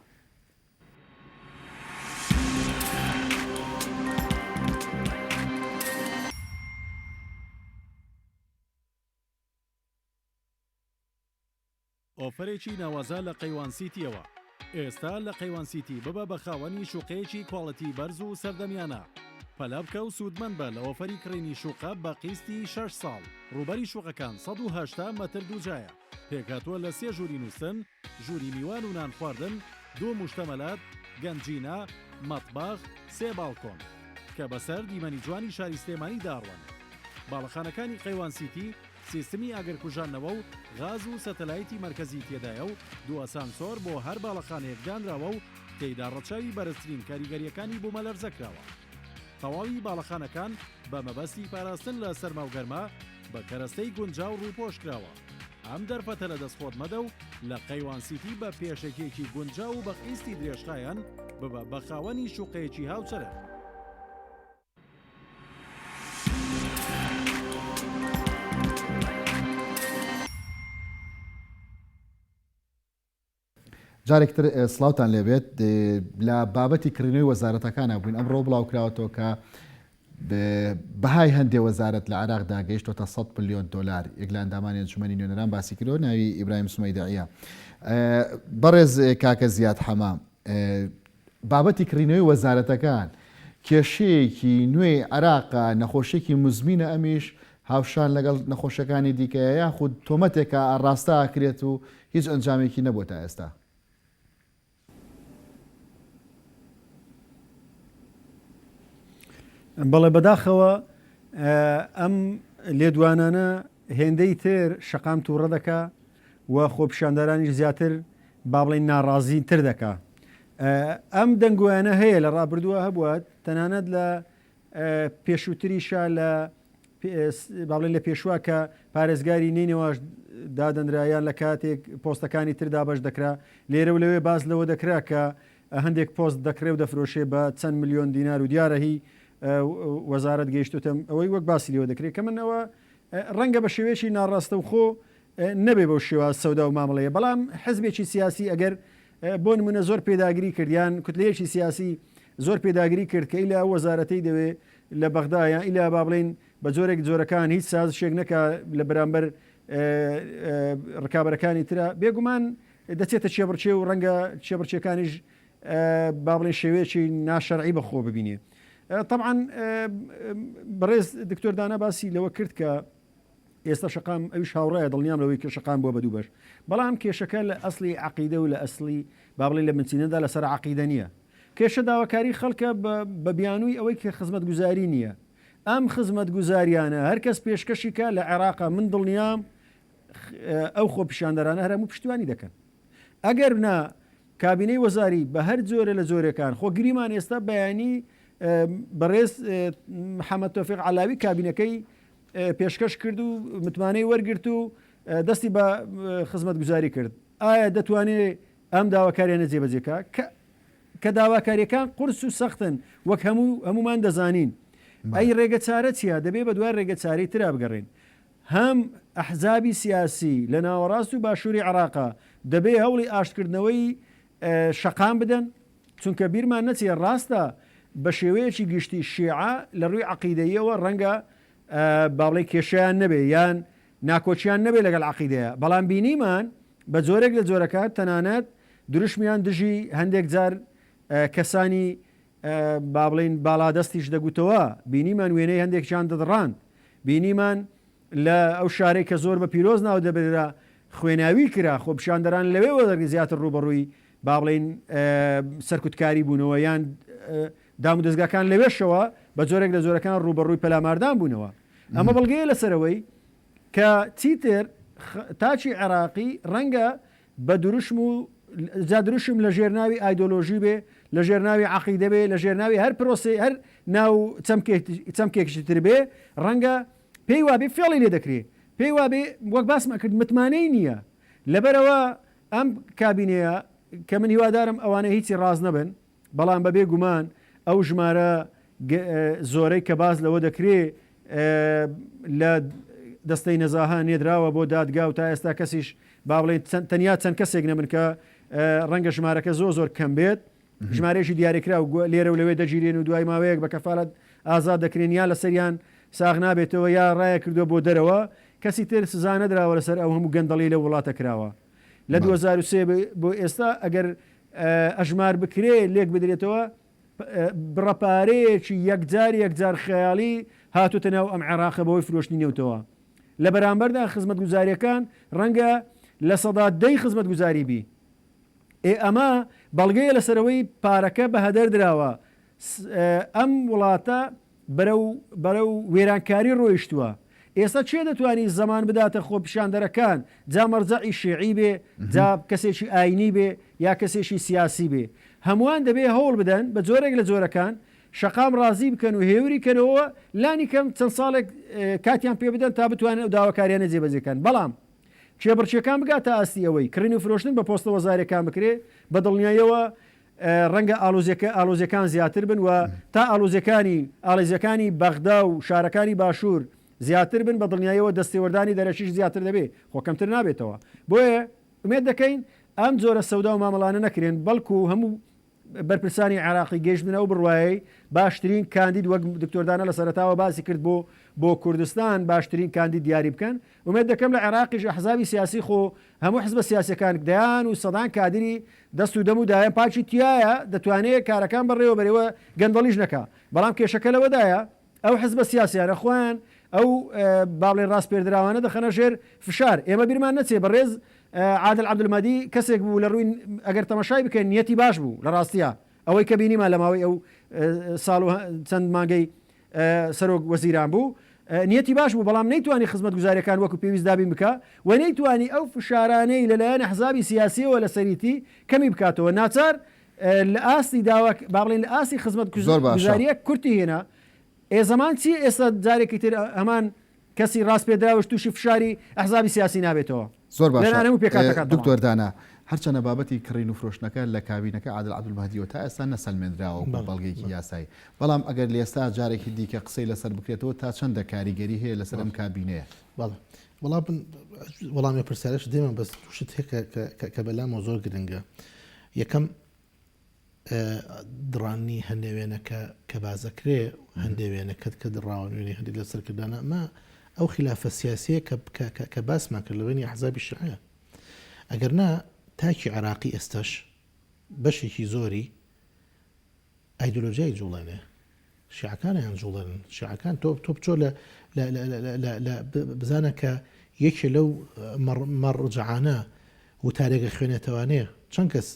ئۆفرێکی ناوازە لە قەیوان سیتیەوە. ئێستا لە قەیوان سیتی ببە بە خاوەنی شوقەیەکی کۆڵەتی بەرز و سەردەمیانە. پەلا بکە و سوودمەند بە لە ئۆفەری کڕینی شوقە بە قیستی 6 ساڵ. ڕوبەری شوقەکان 180 مەتر دووجایە. پێکاتوە لە 3 ژووری نووسن، ژووری میوان و نان خواردن، 2 موشتەمەلات، گەنجینە، مەتباخ، 3 باڵکۆن کە بەسەر دیمەنی جوانی شاری سلێمانی داڕوەن. باڵەخانەکانی قەیوان سیتی سیستمی ئاگرکوژانەوە و غاز و سەتەلایتی مرکزی تێدایە و 2 ئەسانسۆر بۆ هەر باڵەخانەیەک دانراوە و تێیدا ڕەچاوی بەرزترین کاریگەریەکانی بوومەلەرزەکراوە. تەواوی باڵەخانەکان بە مەبەستی پاراستن لە سەرما و گەرما بە کەرەستەی گونجاو ڕووپۆشکراوە. ئەم دەرفەتە لە دەستخۆت مەدە و لە قەیوان سیتی بە پێشێکێکی گونجاو و بە قیستی درێژخایەن ببە بە خاوەنی شوقەیەکی هاوچەرە. جارێکتر سڵاوتان لێبێت لە بابەتی کڕینەوەی وەزارەتەکانە بووین. ئەمڕۆ بڵاوکراوەتەوە کە بەهای هەندێک وەزارەت لە عێراقدا گەیشتۆتە 100 ملیۆن دۆلار. یەک لە ئەندامانی انجومەنی نوێنەران باسی کردەوە، ناوی ئیبراهیم سومەیداعیە. بەڕێز کاکە زیاد حەمام، بابەتی کڕینەوەی وەزارەتەکان کێشەیەکی نوێی عێراقا، نەخۆشیێکی مزمینە، ئەمیش هاوشان لەگەڵ نەخۆشەکانی دیکەیە، یاخود تۆمەتێکە ئاڕاستە ئاکرێت و هیچ ئەنجامێکی نەبووە تا ئێستا. بەڵێ بەداخەوە ئەم لێدوانانە هێندەی تر شەقام تووڕە دەکا و خۆپیشاندەرانی زیاتر با بڵێن ناڕازی تر دەکا. ئەم دەنگویانە هەیە لە ڕابردووە هەبووە، تەنانەت لە پێشووتریشە لە با بڵێن لە پێشوە کە پارێزگاری نینەوەش دادەنرایان لە کاتێک پۆستەکانی تردا بەش دەکرا. لێرە و لەوێ باز لەوە دەکرا کە هەندێک پۆست دەکرێ و دەفرۆشێ بە چەند ملیۆن دینار و دیارە هی وەزارەت گەیشتوتە ئەوەی وەک باسی لێوە دەکرێت کە منەوە ڕەنگە بە شێوێکی ناڕاستە و خۆ نەبێ بەو شێوە سەودا و مامەڵەیە. بەڵام حزبێکی سیاسی ئەگەر بۆ نمونە زۆر پێداگیری کردیان کوتلەیەکی سیاسی زۆر پێداگیری کرد کە ئیلا وەزارەتەی دەوێ لە بەغدایە ئیلا با بڵێن بە جۆرەکان هیچ سازشێک نەکا لە بەرامبەر ڕکابەرەکانی ترە، بێگومان دەچێتە چێبڕچێ و ڕەنگە چێبڕچێکانیش با بڵێن شێوەیەکی ناشەرعی بەخۆ ببینێ. طبعا بەڕێز دکتۆر دانا باسی لەوە کرد کە ئێستا شەقام ئەویش هاوڕایە دڵنیام لەوەی کە شەقام بووە بە دوو بەش، بەڵام کێشەکە لە ئەسلی عەقیدە و لە ئەسلی با بڵێن لە بنچینەدا لەسەر عەقیدە نییە. کێشە داواکاری خەڵکە بە بیانووی ئەوەی کە خزمەت گوزاری نییە. ئەم خزمەت گوزاریانە هەر کەس پێشکەشی کە لە عێراقا من دڵنیام ئەو خۆپیشاندەرانە هەرموو پشتیوانی دەکەن. ئەگەر نا کابینەی وەزاری بە هەر جۆرە لە جۆرەکان خۆ گریمان ئێستا بەیانی بەڕێز محەممەد تۆفیق عەلاوی کابینەکەی پێشکەش کرد و متمانەی وەرگرت و دەستی بە خزمەت گوزاری کرد. ئایا دەتوانێت ئەم داواکاریانە جێبەجێکە کە داواکاریەکان قورس و سەختن وەک هەمومان دەزانین. ئەی ڕێگە چارە چیە؟ دەبێت بە دوای ڕێگە چارەی ترا بگەڕین. هەم ئەحزابی سیاسی لە ناوەڕاست و باشووری عێراقا دەبێ هەوڵی ئاشتکردنەوەی شەقام بدەن، چونکە بیرمان نەچێ ڕاستە بە شێوەیەکی گشتی شیعە لە ڕووی عەقیدەیەوە ڕەنگە باڵی کێشیان نەبێ یان ناکۆچیان نەبێ لەگەڵ عەقیدەیە، بەڵام بینیمان بە جۆرێک لە جۆرەکان تەنانەت دروشمیان دژی هەندێک جار کەسانی با بڵین باڵادەستیش دەگوتەوە، بینیمان وێنەی هەندێکیان دەدڕان، بینیمان لە ئەو شارەی کە زۆر بە پیرۆز ناو دەبێرا خوێناوی کرا خۆپیشاندەران لەوێ دەرگی زیاتر ڕوبەڕووی با بڵین سەرکوتکاری بوونەوە یان دام و دەستگاکان لەوێشەوە بە جۆرێک لە جۆرەکان ڕوبەڕووی پەلاماردان بوونەوە. ئەمە بەڵگەیە لەسەرەوەی کە چیتر تاچی عێراقی ڕەنگە بە دروشم و دروشم لە ژێرناوی ئایدۆلۆژی بێ، لە ژێرناوی عەقیدە بێ، لە ژێرناوی هەر پرۆسی هەر ناو چەمکێکشی تر بێ، ڕەنگە پێی وابێ فێڵی لێ دەکرێت، پێی وابێ وەک باسمە کرد متمانەی نییە. لەبەرەوە ئەم کابینەیە کە من هیوادارم ئەوانە هیچی ڕاز نەبن، بەڵام بەبێ گومان ئەو ژمارە زۆرەی کە باز لەوە دەکرێت لە دەستەی نەزاها نێدراوە بۆ دادگا و تا ئێستا کەسیش با بڵێن تەنیا چەند کەسێک نەبن کە ڕەنگە ژمارەکە زۆر کەم بێت، ژمارەیەکی دیاریکرا و لێرە و لەوێ دەگیرێن و دوای ماوەیەک بە کەفالەت ئازاد دەکرێن یا لە سەریان ساغ نابێتەوە یا ڕایە کردووە بۆ دەرەوە، کەسی تر سزا نەدراوە لەسەر ئەو هەموو گەندەڵی لە وڵاتە کراوە. لە 2023 بۆ ئێستا ئەگەر ئەژمار بکرێ لێک بدرێتەوە بڕەپارەیەکی یەکجار خەیاڵی هاتوتە ناو ئەم عێراقە بەوەی فرۆشتنی نێوتەوە. لە بەرامبەردا خزمەت گوزاریەکان ڕەنگە لە سەدا 10 خزمەت گوزاری بی. ئەمە بەڵگەیە لەسەرەوەی پارەکە بە هەدەر دراوە ئەم وڵاتە بەرەو وێرانکاری ڕۆیشتووە. ئێستا چێ دەتوانانی زەمان بداتە خۆپیشاندەرەکان جا مەرجەعی شیعی بێ، جا کەسێکی ئاینی بێ یا کەسێکی سیاسی بێ، هەمووان دەبێ هەوڵ بدەن بە جۆرێک لە جۆرەکان شەقام ڕازی بکەن و هێوری کەنەوە لانی کەم چەند ساڵێک کاتیان پێ بدەن تا بتوانێت داواکاریانە جێبەجێکەن. بەڵام کێبڕچیەکان بگاتە ئاستی ئەوەی کڕین و فرۆشتن بە پۆستە وەزارەکان بکرێ بە دڵنیاییەوە ڕەنگە ئالۆزیەکان زیاتر بن و تا ئاڵێزیەکانی بەغدا و شارەکانی باشوور زیاتر بن بە دڵنیاییەوە دەستێوەردانی دەرەشیش زیاتر دەبێت خۆکەمتر نابێتەوە. بۆیە ئومێد دەکەین ئەم جۆرە سەودا و مامەڵانە نەکرێن، بەڵکو هەموو بەرپرسانی عێراقی گەیشتنە و بڕوایی باشترین کاندید وەک دکتۆردانە لە سەرەتاوە باسی کرد بۆ کوردستان باشترین کاندید دیاری بکەن. ئومێد دەکەم لە عێراقیش ئەحزابی سیاسی خۆ هەموو حزبە سیاسەکان دەیان و سەدان کادری دەست و دەم و دایان پاچی تایە دەتوانێت کارەکان بەڕێوە بەرەوە گەندەڵیش نەکا، بەڵام کێشەکە لەوەدایە ئەو حزبە سیاسیانە خۆیان ئەو باڵێ ڕاستپێردراوانە دەخەنە ژێر فشار. ئێمە بیرمان نەچێ بەڕێز عادل عەبدولمەدی کەسێک بوو لە ڕووی ئەگەر تەماشای بکەین نیەتی باش بوو لە ڕاستیە ئەوەی کە بینیمان لە ماوەی ئەو ساڵ و چەند مانگەی سەرۆک وەزیران بوو نیەتی باش بوو، بەڵام نەیتوانی خزمەت گوزاریەکان وەکو پێویست دابین بکە و نەیتوانی ئەو فشارانەی لەلایەن ئەحزابی سیاسیەوە لە سەریتی کەمی بکاتەوە. ناچار لە ئاستی داوا با بڵێن لە ئاستی خزمەت گوزاریە کورتی هێنا. زەمان چی ئێستا جارێکی تر هەمان کەسی ڕاست پێدراوەش تووشی فشاری ئەحزابی سیاسی نابێتەوە. زۆر باش دکتۆردانە هەرچەنە بابەتی کڕین و فرۆشتنەکە لە کابینەکە عادل عەبدولمەهدیەوە تا ئێستا نەسەلمێنراوە بەڵگەیەکی یاسایی، بەڵام ئەگەر لە ئێستا جارێکی دیکە قسەی لەسەر بکرێتەوە تا چەندە کاریگەری هەیە لەسەر ئەم کابینەیە؟ وەڵامی پرسیارش دێمە بەس تووشت هەیە کە بەلامەوە زۆر گرنگە. یەکەم دڕانی هەندێوێنەکە کە بازەکرێ هەندێوێنەکەت کە دڕاوەێنی هەندێک لە سەرکردانە ئەمە ئەو خلافە سیاسیە کە باسمان کرد لەوێنی ئەحزابی شیعە. ئەگەر نا تاکی عێراقی ئێستاش بەشێکی زۆری ئایدۆلۆژیای جوڵێنێ، شیعەکانیان جوڵێن، شیعەکان تۆ بچۆ لە بزانە کە یەکێ لەو مەڕجعانە وتارێکە خوێنێتەوانێ چەند کەس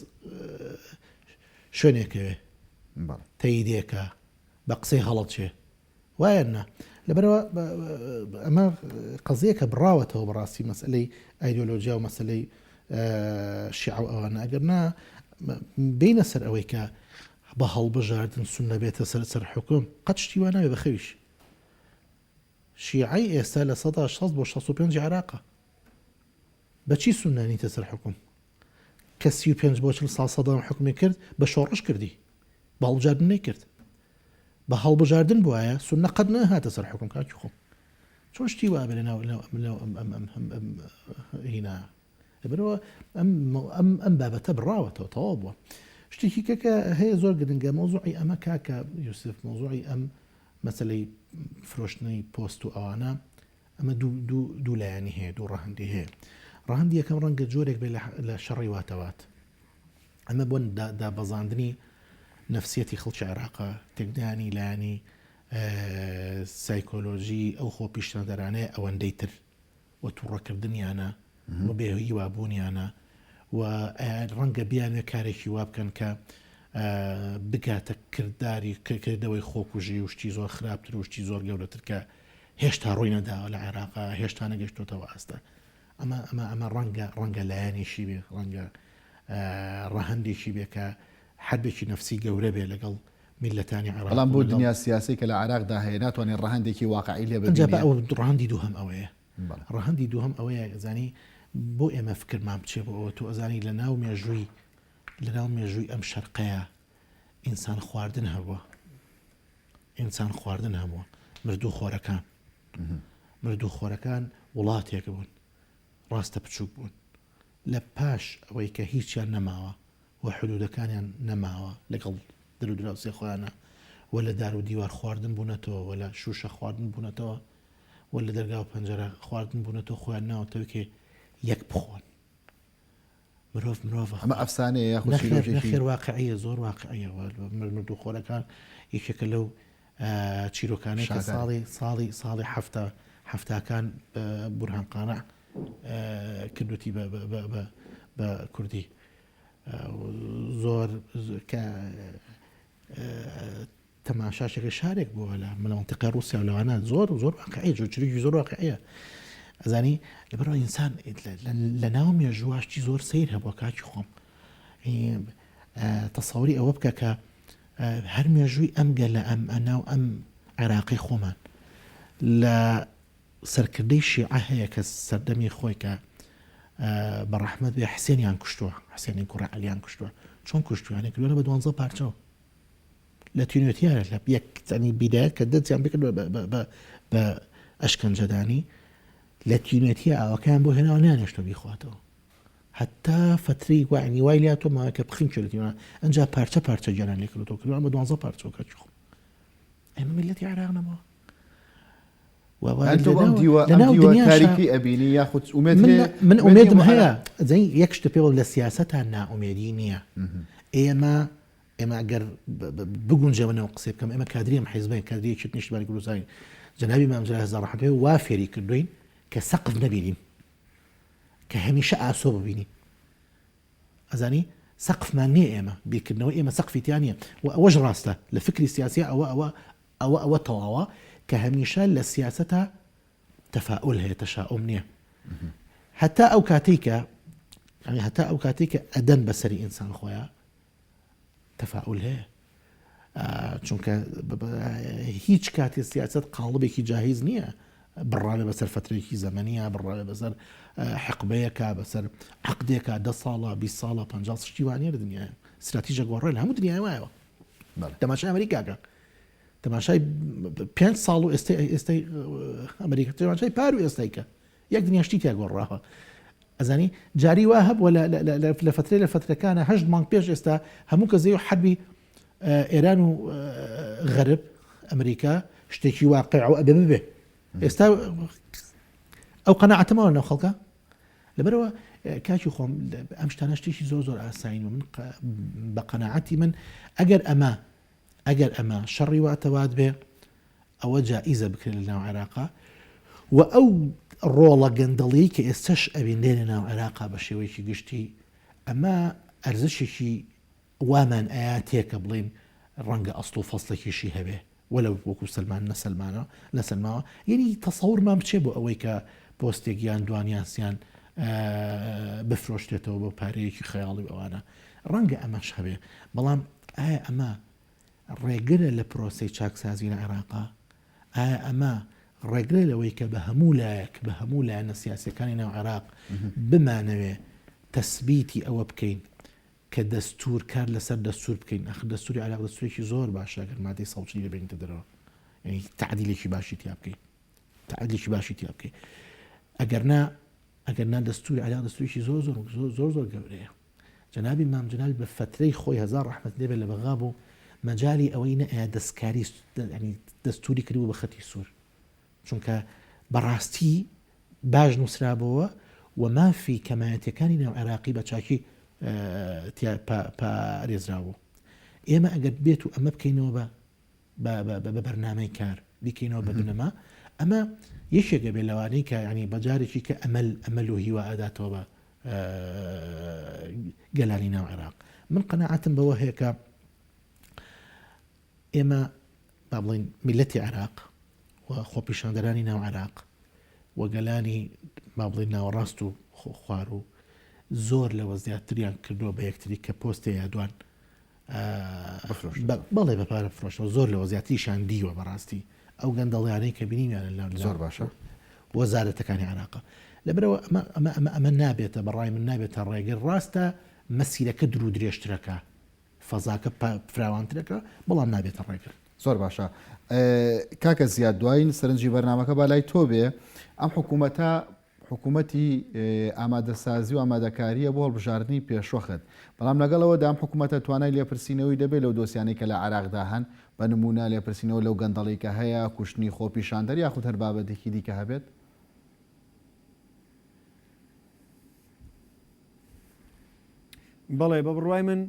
شوێنێکەوێ تەییدێکە بە قسەی هەڵەچێ وایە نا لەبەرەوە ئەمە قەزەیەکە بڕاوەتەوە بەڕاستی مەسئلەی ئایدۆلۆژیا و مەسئلەی شیع و ئەوانە ئەگەر نا بینە سەر ئەوەی کە بە هەڵبژاردن سونە بێتە سەر حکوم قەت شتی وان ناوێ بەخەویش شیعی ئێستا لە 60 بۆ 65 عێراقە بەچی سونانیتە سەر حکوم کە 35 بۆ 40 ساڵ سەدام حکومی کرد بە شۆڕش کردی بە هەڵبژاردن نەیکرد بە هەڵبژاردن بواە سونە قەت نەهاتە سەر حکوم کاکی خۆم چۆن شتی وا بێ هینا بەرەوە ئەم بابەتە بڕاوەتەوە تەواو بووە شتێکی کەکە هەیە زۆر گرنگە مۆزوعی ئەمە کاکە یوسف مۆزوعی ئەم مەسلەی فرۆشتنی پۆست و ئەوانە ئەمە دوو لایانی هەیە دوو ڕەهەندی هەیە ڕەهەندی یەکەم ڕەنگە جۆرێک بێ لە شەڕی واتەوات ئەمە بۆ دابەزاندنی نفسیەتی خەڵکی عێراقا تێکدانی لایانی سایکۆلۆژی ئەو خۆ پیشنەدەرانەیە ئەوەندەی تر و تووڕەکردنیانە و بێهۆیی وابوونیانە و ڕەنگە بیانوێ کارێکی وا بکەن کە بگاتە کردداری کردەوەی خۆکوژی و شتی زۆر خراپتر و شتی زۆر گەورەتر کە هێشتا ڕووی نەداوە لە عێراقا هێشتا نەگەشتۆتەوە ئاستا ئەمە ڕەنگە لایەنیشی بێ ڕەنگە ڕەهەندێکی بێ کە حربێکی نفسی گەورە بێ لەگەڵ میلەتانی عێراق بەڵام بۆ دنیا سیاسی کە لە عێراقدا هەیە ناتوانێت ڕەهەندێکی واقعی لێ بێت ئەو ڕەهەندی دووهەم ئەوەیە ڕەهەندی دووهەم ئەوەیە زانی بۆ ئێمە فکرمان بچێ بۆ ئەوە تو ئەزانی لە ناو مێژووی ئەم شەرقەیە ئینسان خواردن هەبووە ئینسان خواردن هەبووە مردوو خۆرەکان وڵاتێک بوون ڕاستە بچووک بوون لە پاش ئەوەی کە هیچیان نەماوە و حدودەکانیان نەماوە لەگەڵ دراوسێ خۆیانە و لە دار و دیوار خواردن بوونەتەوە و لە شوشە خواردن بوونەتەوە و لە دەرگا و پەنجەرە خواردن بوونەتەوە خۆیان ناوەتەوە کە یەک بخۆن مرۆڤ ئەمە ئەفسانەیە خێر واقعیە زۆر واقعیە مردوو خۆرەکان یەکێکە لەو چیرۆکانەی کە ساڵی هەفتاکان بورهان قانع کردوتی بە کوردی زۆر کە تەماشاشێکی شارێک بووە لە مناطقی رووسیا و لەوانە زۆر واقعی جوچریکی زۆر واقعیە ئەزانی لەبەرەوە ئینسان لە ناو مێژوواشتی زۆر سیر هەبووە کاکی خۆم تەسەوری ئەوە بکە کە هەر مێژووی ئەمگە لە ناو ئەم عێراقی خۆمان لە سەرکردەی شیعە هەیە کە سەردەمی خۆی کە بەڕەحمەت بێ حسێنیان کوشتووە حسێنی کوڕە عەلیان کوشتووە چۆن کوشتویانێک کردووە بە 12 پارچەوە لە تونوێتیانە لە یەکتەنی بیدایەت کە دەستیان بکردووە بە ئەشکەنجەدانی لە تونوێتیە ئاوەکەیان بۆ هێناوە نیانێشتۆ بیخواتەوە هەتا فتری وعنی وای لاتۆ ماوە کە بخین کردیوە ئەنجا پارچە گیانیان لێ کردووە کردووە بە 12 پارچەوە کاچی خۆم ئێمە میلەتی عێراق نەماوە تاریکی ئەبینی یاخود من ئومێدم هەیە یەک شتە پێوە لە سیاسەتان نائومێدی نییە ئێمە ئەگەر بگونجەوەنەوە قسە بکەم ئێمە کادریم حیزبین کادریەکی نیشتیمانی کوردستانی جەنابی مامۆستا هەزار ڕەحمەت پێ وا فێری کردوین کە سەقف نەبینیم کە هەمیشە ئاسۆ ببینیم ئەزانی سەقفمان نییە ئێمە بیرکردنەوە ئێمە سەقفیتیان نییە و ئەوەش ڕاستە لە فکری سیاسی ئەوە تەواوە کە هەمیشە لە سیاسەتە تەفاؤل هەیە تەشاؤم نییە هەتا ئەو کاتێک کە ئەدەن بەسەری ئینسان خۆیان تەفاؤل هەیە چونکە هیچ کاتی سیاست قاڵبێکی جاهیز نییە بڕانە بەسەر فترێکی زەمەنیە بڕانە بەسەر حقبەیەکە بەسەر عقدێکە 10 ساڵە 20 ساڵە 50 شتیوانە لە دنیاە استراتیژە گۆڕێ لە هەموو دنیای وایەوە تەماشای ئەمریکاکە تەماشای 5 ساڵ و ئێستای ئەمریکا تەماشای پار و ئێستایکە یەک دنیاشتی تیا گۆڕاوە ئەزانی جاری وا هەبووە لە فترەکانە 8 مانگ پێش ئێستا هەموو کە زەی و حربی ئێران و غەرب ئەمریکا شتێکی واقع و ئەبێ ببێ ئێستا ئەو قەناعەتەمەوە ناو خەڵکە لەبەرەوە کاکی خۆم ئەم شتانە شتێکی زۆر ئاساین و من بە قەناعەتی من ئەگەر ئەمە شەڕی واتەوات بێ ئەوە جائیزە بکرێت لە ناو عێراقا و ئەو ڕۆڵە گەندەڵی کە ئێستش ئەبینێ لە ناو عێراقا بە شێوەیەکی گشتی ئەمە ئەرزشێکی وامان ئایا تێکە بڵین ڕەنگە ئەسڵ و فەسڵێکیشی هەبێ وەلو وەکو سلمان نەسلماوە یعنی تەسەورمان بچێ بۆ ئەوەی کە پۆستێکیان دوانیاسیان بفرۆشتێتەوە بۆ پارەیەکی خەیاڵی ئەوانە ڕەنگە ئەمەش هەبێ بەڵام ئایا ئەمە ڕێگرە لە پرۆسی چاکسازی لە عێراقا ئایا ئەمە ڕێگرە لەوەی کە بە هەموو لایەنە سیاسیەکانی ناو عێراق بمانەوێ تەسبیتی ئەوە بکەین کە دەستور کار لەسەر دەستور بکەین ئەخ دەستوری عێراق دەستورێکی زۆر باشە ئەگەر مادەی سەڵچی لەبێنیتە دەرەوە یعنی تعدیلێکی باشی تیا بکەین ئەگەر نا دەستوری عێراق دەستوریکی زۆر گەورەیە جەنابی مام جەلال بە فترەی خۆی هەزار ڕەحمەت لێبێت لە بەغا بوو مەجای ئەوەی نەئە دەستکاری دەستوری کردبوو بە خەتی سوور چونکە بەڕاستی باش نووسرابەوە و مافی کەمایەتەکانی ناو عێراقی بە چاکی پارێزراوە ئێمە ئەگەر بێت و ئەمە بکەینەوە بە بەرنامەی کار بیکەینەوە بە بنەما ئەمە یەکێکە بێ لەوانەی کە ینی بەجارێکی کە ئەمەل و هیوا ئەداتەوە بە گەلانی ناو عێراق من قەناعەتم بەوە هەیە کە ئێمە با بڵین میلەتی عێراق و خۆپیشاندەرانی ناو عێراق و گەلانی با بڵین ناوەڕاست و خوار و زۆر لەوە زیاتریان کردووە بە یەکتری کە پۆستێ یادوان بەڵێ بەپارە فرۆشەوە زۆر لەوە زیاتریشان دیوە بەڕاستی ئەو گەندەڵیانەی کە بینیمیان زۆر باشە وەزارەتەکانی عێراقا لەبەرەوە ئەمە نابێتە بەڕای من نابێتە ڕێگر ڕاستە مەسیرەکە درو درێژترەکە فەزاکە فراوانترەکە بەڵام نابێتە ڕێگر زۆر باشە کاکە زیاد دوایین سەرنجی بەرنامەکە بالای تۆ بێ ئەم حکوومەتی ئامادەسازی و ئامادەکاریە بۆ هەڵبژاردننی پێشوەخت بەڵام لەگەڵەوە دام حکوومەتە توانای لێپرسینەوەی دەبێت لەو دۆسیانەی کە لە عێراقدا هەن بە نمونە لێپرسینەوە لەو گەندەڵی کە هەیە کوشتنی خۆپیشاندەر یاخود هەر بابەتێکی دیکە هەبێت بەڵێ بە بڕوای من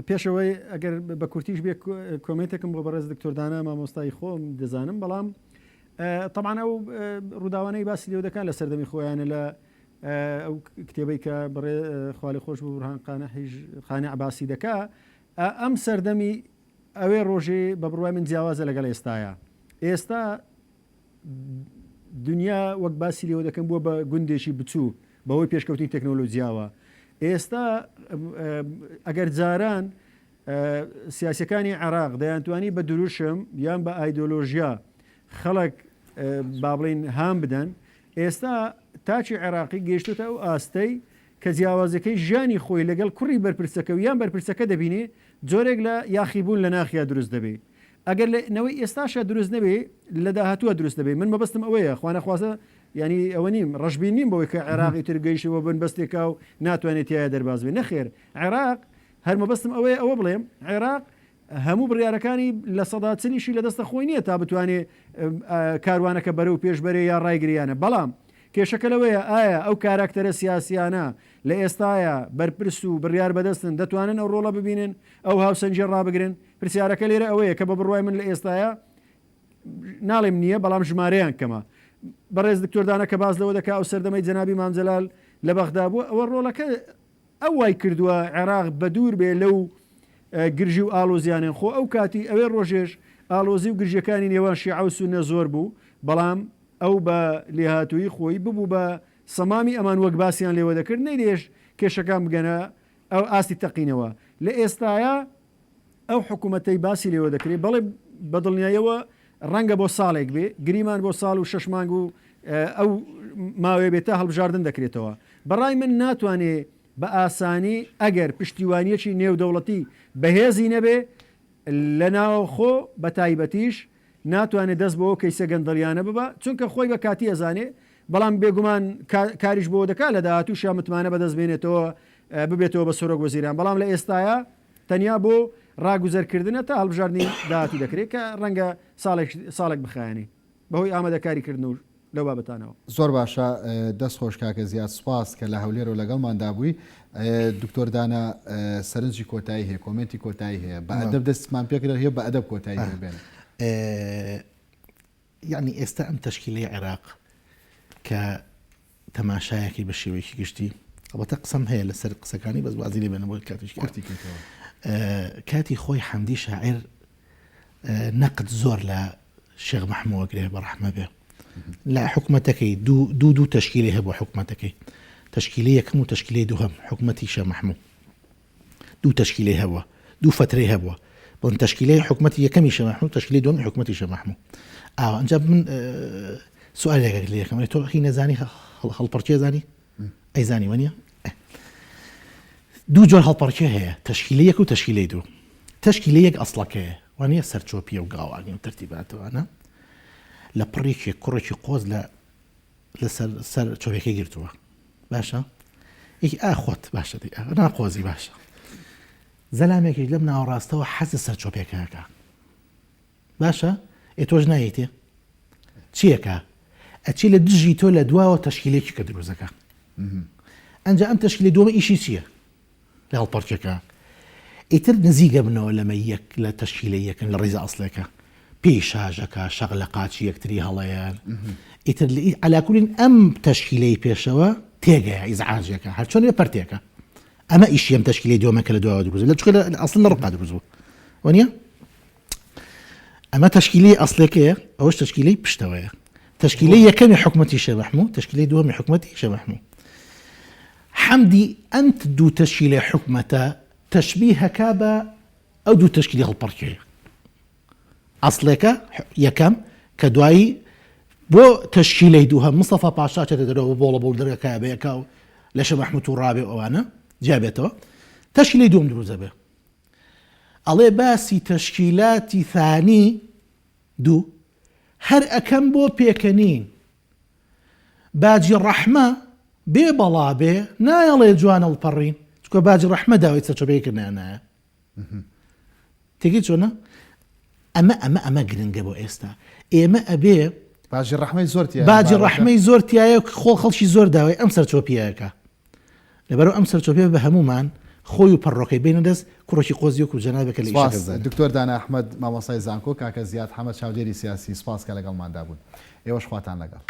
پێشەوەی ئەگەر بە کورتیش بێ کۆمنتێکم بۆ بەڕێز دکتۆردانە مامۆستای خۆم دەزانم بەڵام طبعا ئەو ڕووداوانەی باسی لێو دەکات لە سەردەمی خۆیانە لە ئەو کتێبەی کە بڕێ خاڵی خۆش بۆ بورهان خانە عباسی دەکا ئەم سەردەمی ئەوێ ڕۆژێ بە بڕوای من جیاوازە لەگەڵ ئێستاە ئێستا دنیا وەک باسی لێوە دەکەم بووە بە گوندێکی بچوو بەهۆی پێشکەوتنی تەکنۆلۆژیاوە ئێستا ئەگەر جاران سیاسەکانی عێراق دەیانتوانی بە دروشم یان بە ئایدۆلۆژیا خەڵک با بڵین هام بدەن ئێستا تاچی عێراقی گەیشتوتە ئەو ئاستەی کە جیاوازەکەی ژیانی خۆی لەگەڵ کوڕی بەرپرسەکە و یان بەرپرسەکە دەبینێ جۆرێک لە یاخیبوون لە ناخیا دروست دەبێ ئەگەر لەنەوەی ئێستاشە دروست نەبێ لە داهاتووە دروست دەبێ من مەبەستم ئەوەیە خوانە خوازە ینی ئەوە نیم ڕژبین نیم بەوەی کە عێراقی ترگەیشەوە بن بەستێکا و ناتوانێت تایە دەرباز بێ نەخێر عێراق هەر مەبەستم ئەوەیە ئەوە بڵێم عێراق هەموو بڕیارەکانی لە سەداچلیشی لە دەستە خۆی نییە تا بتوانێت کاروانەکە بەرە و پێشبەرێ یا ڕایگریانە بەڵام کێشەکە لەوەیە ئایا ئەو کاراکتەرە سیاسیانە لە ئێستاە بەرپرس و بڕیار بەدەستن دەتوانن ئەو ڕۆڵە ببینن ئەو هاوسەنجێ ڕابگرن پرسیارەکە لێرە ئەوەیە کە بە بڕوای من لە ئێستاە ناڵێم نییە بەڵام ژمارەیان کەمە بەڕێز دکتۆردانە کە باز لەوە دەکا ئەو سەردەمەی جەنابی مامجەلال لە بەغدا بووە ئەوە ڕۆڵەکە ئەو وای کردووە عێراق بە دوور بێ لەو گرژی و ئالۆزیانێن خۆ ئەو کاتی ئەوێ ڕۆژێش ئالۆزی و گرژەکانی نێوان شیعە و سونە زۆر بوو بەڵام ئەو بە لێهاتووی خۆی ببوو بە سەمامی ئەمان وەک باسییان لێوە دەکرد نەیدێش کێشەکان بگەنە ئەو ئاستی تەقینەوە لە ئێستاە ئەو حکوومەتەی باسی لێوە دەکرێت بەڵێ بەدڵنیایەوە ڕەنگە بۆ ساڵێک بێ گریمان بۆ ساڵ و 6 مانگ و ئەو ماوەیە بێتە هەڵبژاردن دەکرێتەوە بەڕای من ناتوانێت بە ئاسانی ئەگەر پشتیوانیەکی نێودەوڵەتی بەهێزی نەبێ لە ناوخۆ بە تایبەتیش ناتوانێت دەست بۆ کەیسە گەندەڵیانە ببە چونکە خۆی بە کاتی ئەزانێ بەڵام بێگومان کاریش بۆ دەکات لە داهاتوو متمانە بەدەست بێنێتەوە ببێتەوە بە سۆرۆک وەزیران بەڵام لە ئێستاە تەنیا بۆ ڕاگوزەرکردنە تا هەڵبژاردننی داهاتوو دەکرێت کە ڕەنگە ساڵێک بخایانی بەهۆی ئامادەکاریکردن و لەو بابەتانەوە زۆر باشە دەست خۆش کاکە زیاد سوپاس کە لە هەولێر و لەگەڵماندا بووی دکتۆردانە سەرنجی کۆتایی هەیە کۆمنتی کۆتایی هەیە بە ئەدەب دەستمان پێکرێت هەیە بە ئەدەب کۆتایی بێن یعنی ئێستا ئەم تەشکیلەی عێراق کە تەماشایەکی بە شێوەیەکی گشتی ئەوەتە قسەم هەیە لەسەر قسەکانی بەس وازی لێ بێنە بۆ کاتیش کاتی خۆی حەمدی شاعیر نەقد زۆر لە شێخ مەحمووەگرێ بەڕەحمە بێ لە حکوومەتەکەی دوو تەشکیلی هەبوو حکوومەتەکەی تشکیلی یەکەم و تشکیلی دووهەم حکوومەتی شێخ مەحموود دوو تشکیلی هەبووە دوو فترەی هەبووە بڵن تشکیلی حکوومەتی یەکەمی شێخ مەحموود تشکیلی دووەمی حکوومەتی شێخ مەحموود ئەنجا من سوالێک لە یەکەم تۆ هی نەزانی هەڵپەرچێ زانی ئەیزانی وەنیە دوو جۆر هەڵپەرچێ هەیە تشکیلی یەک و تشکیلی دوو تشکیلی یەک ئەسڵەکەیە وانە سەرچۆپیە و گاوانی و تەرتیباتەوەانە لە پڕێکی کوڕێکی قۆز لە سەر چۆپەکەی گرتووە باشە یەکی ئاخۆت باشە ناقۆزی باشە زەلامێکی لەم ناوەڕاستەوە حەزە سەر چۆپێکەکە باشە تۆش نایەتێ چیەکە ئەچی لە دژی تۆ لە دواوە تەشکیلێکی کە دروزەکە ئەنجا ئەم تەشکیلی دووەمە ئیشی چییە لە هەڵپەرچەکە ئیتر نزیگە بنەوە لەمە یەک لە تەشکیلە یەکن لە ڕێزە ئەسڵەکە پێی شاژەکە شەق لە قاچی یەکتری هەڵەیان ئیتر علاکولین ئەم تەشکیلەی پێشەوە تێگەیە ئیزعاجەکە هەر چۆن لێ پەرتێکە ئەمە ئیشی ئەم تەشکیلەی دووەمەکە لە دواوە دروزە لە چکە ئەسڵ لە ڕقا دروزبوو وانە ئەمە تەشکیلی ئەسڵەکەیە ئەوەش تەشکیلەی پشتەوەیە تەشکیلەی یەکەمی حکوومەتی شێخ مەحموود تەشکیلەی دووەمی حکوومەتی شێخ مەحموود حەمدی ئەم دوو تەشکیلەی حکوومەتە تەشبیهەکە بە ئەو دوو تەشکیلی هەڵپەرچەیە ئەسڵێکە یەکەم کە دوایی بۆ تەشکیلەی دووهەم مستەفا پاشا چێتە دەرەوە بۆڵە بۆڵ دەرەکە بەیەکە و لە شێخ مەحموود و ڕابێ ئەوانە جابێتەوە تەشکیلەی دووەم دروزە بێ ئەڵێ باسی تەشکیلاتی ثانی دوو هەر ئەەکەم بۆ پێکەنین باجی ڕەحمە بێ بەڵا بێ نایەڵێ جوانە هەڵپەڕین چکە باجی ڕەحمە داوای سەرچۆپەیەکردنیانایە تێگەی چۆنە ئەمە گرنگە بۆ ئێستا ئێمە ئەبێ باجی ڕەحمەی زۆرتیە باجی ڕەحمەی زۆرتیایە خۆ خەڵکی زۆر داوای ئەم سەرچۆپیەکە لەبەرەوە ئەم سەرچۆپیە بە هەمومان خۆی و پەڕۆکەی بینە دەست کوڕێکی قۆزیۆک و جەنابێکە لە دکتۆر دانا ئەحمەد مامۆستای زانکۆ کاکە زیاد حەمەد چاودێری سیاسی سپاس کە لەگەڵماندا بوون ئێوەش خواتان لەگەڵ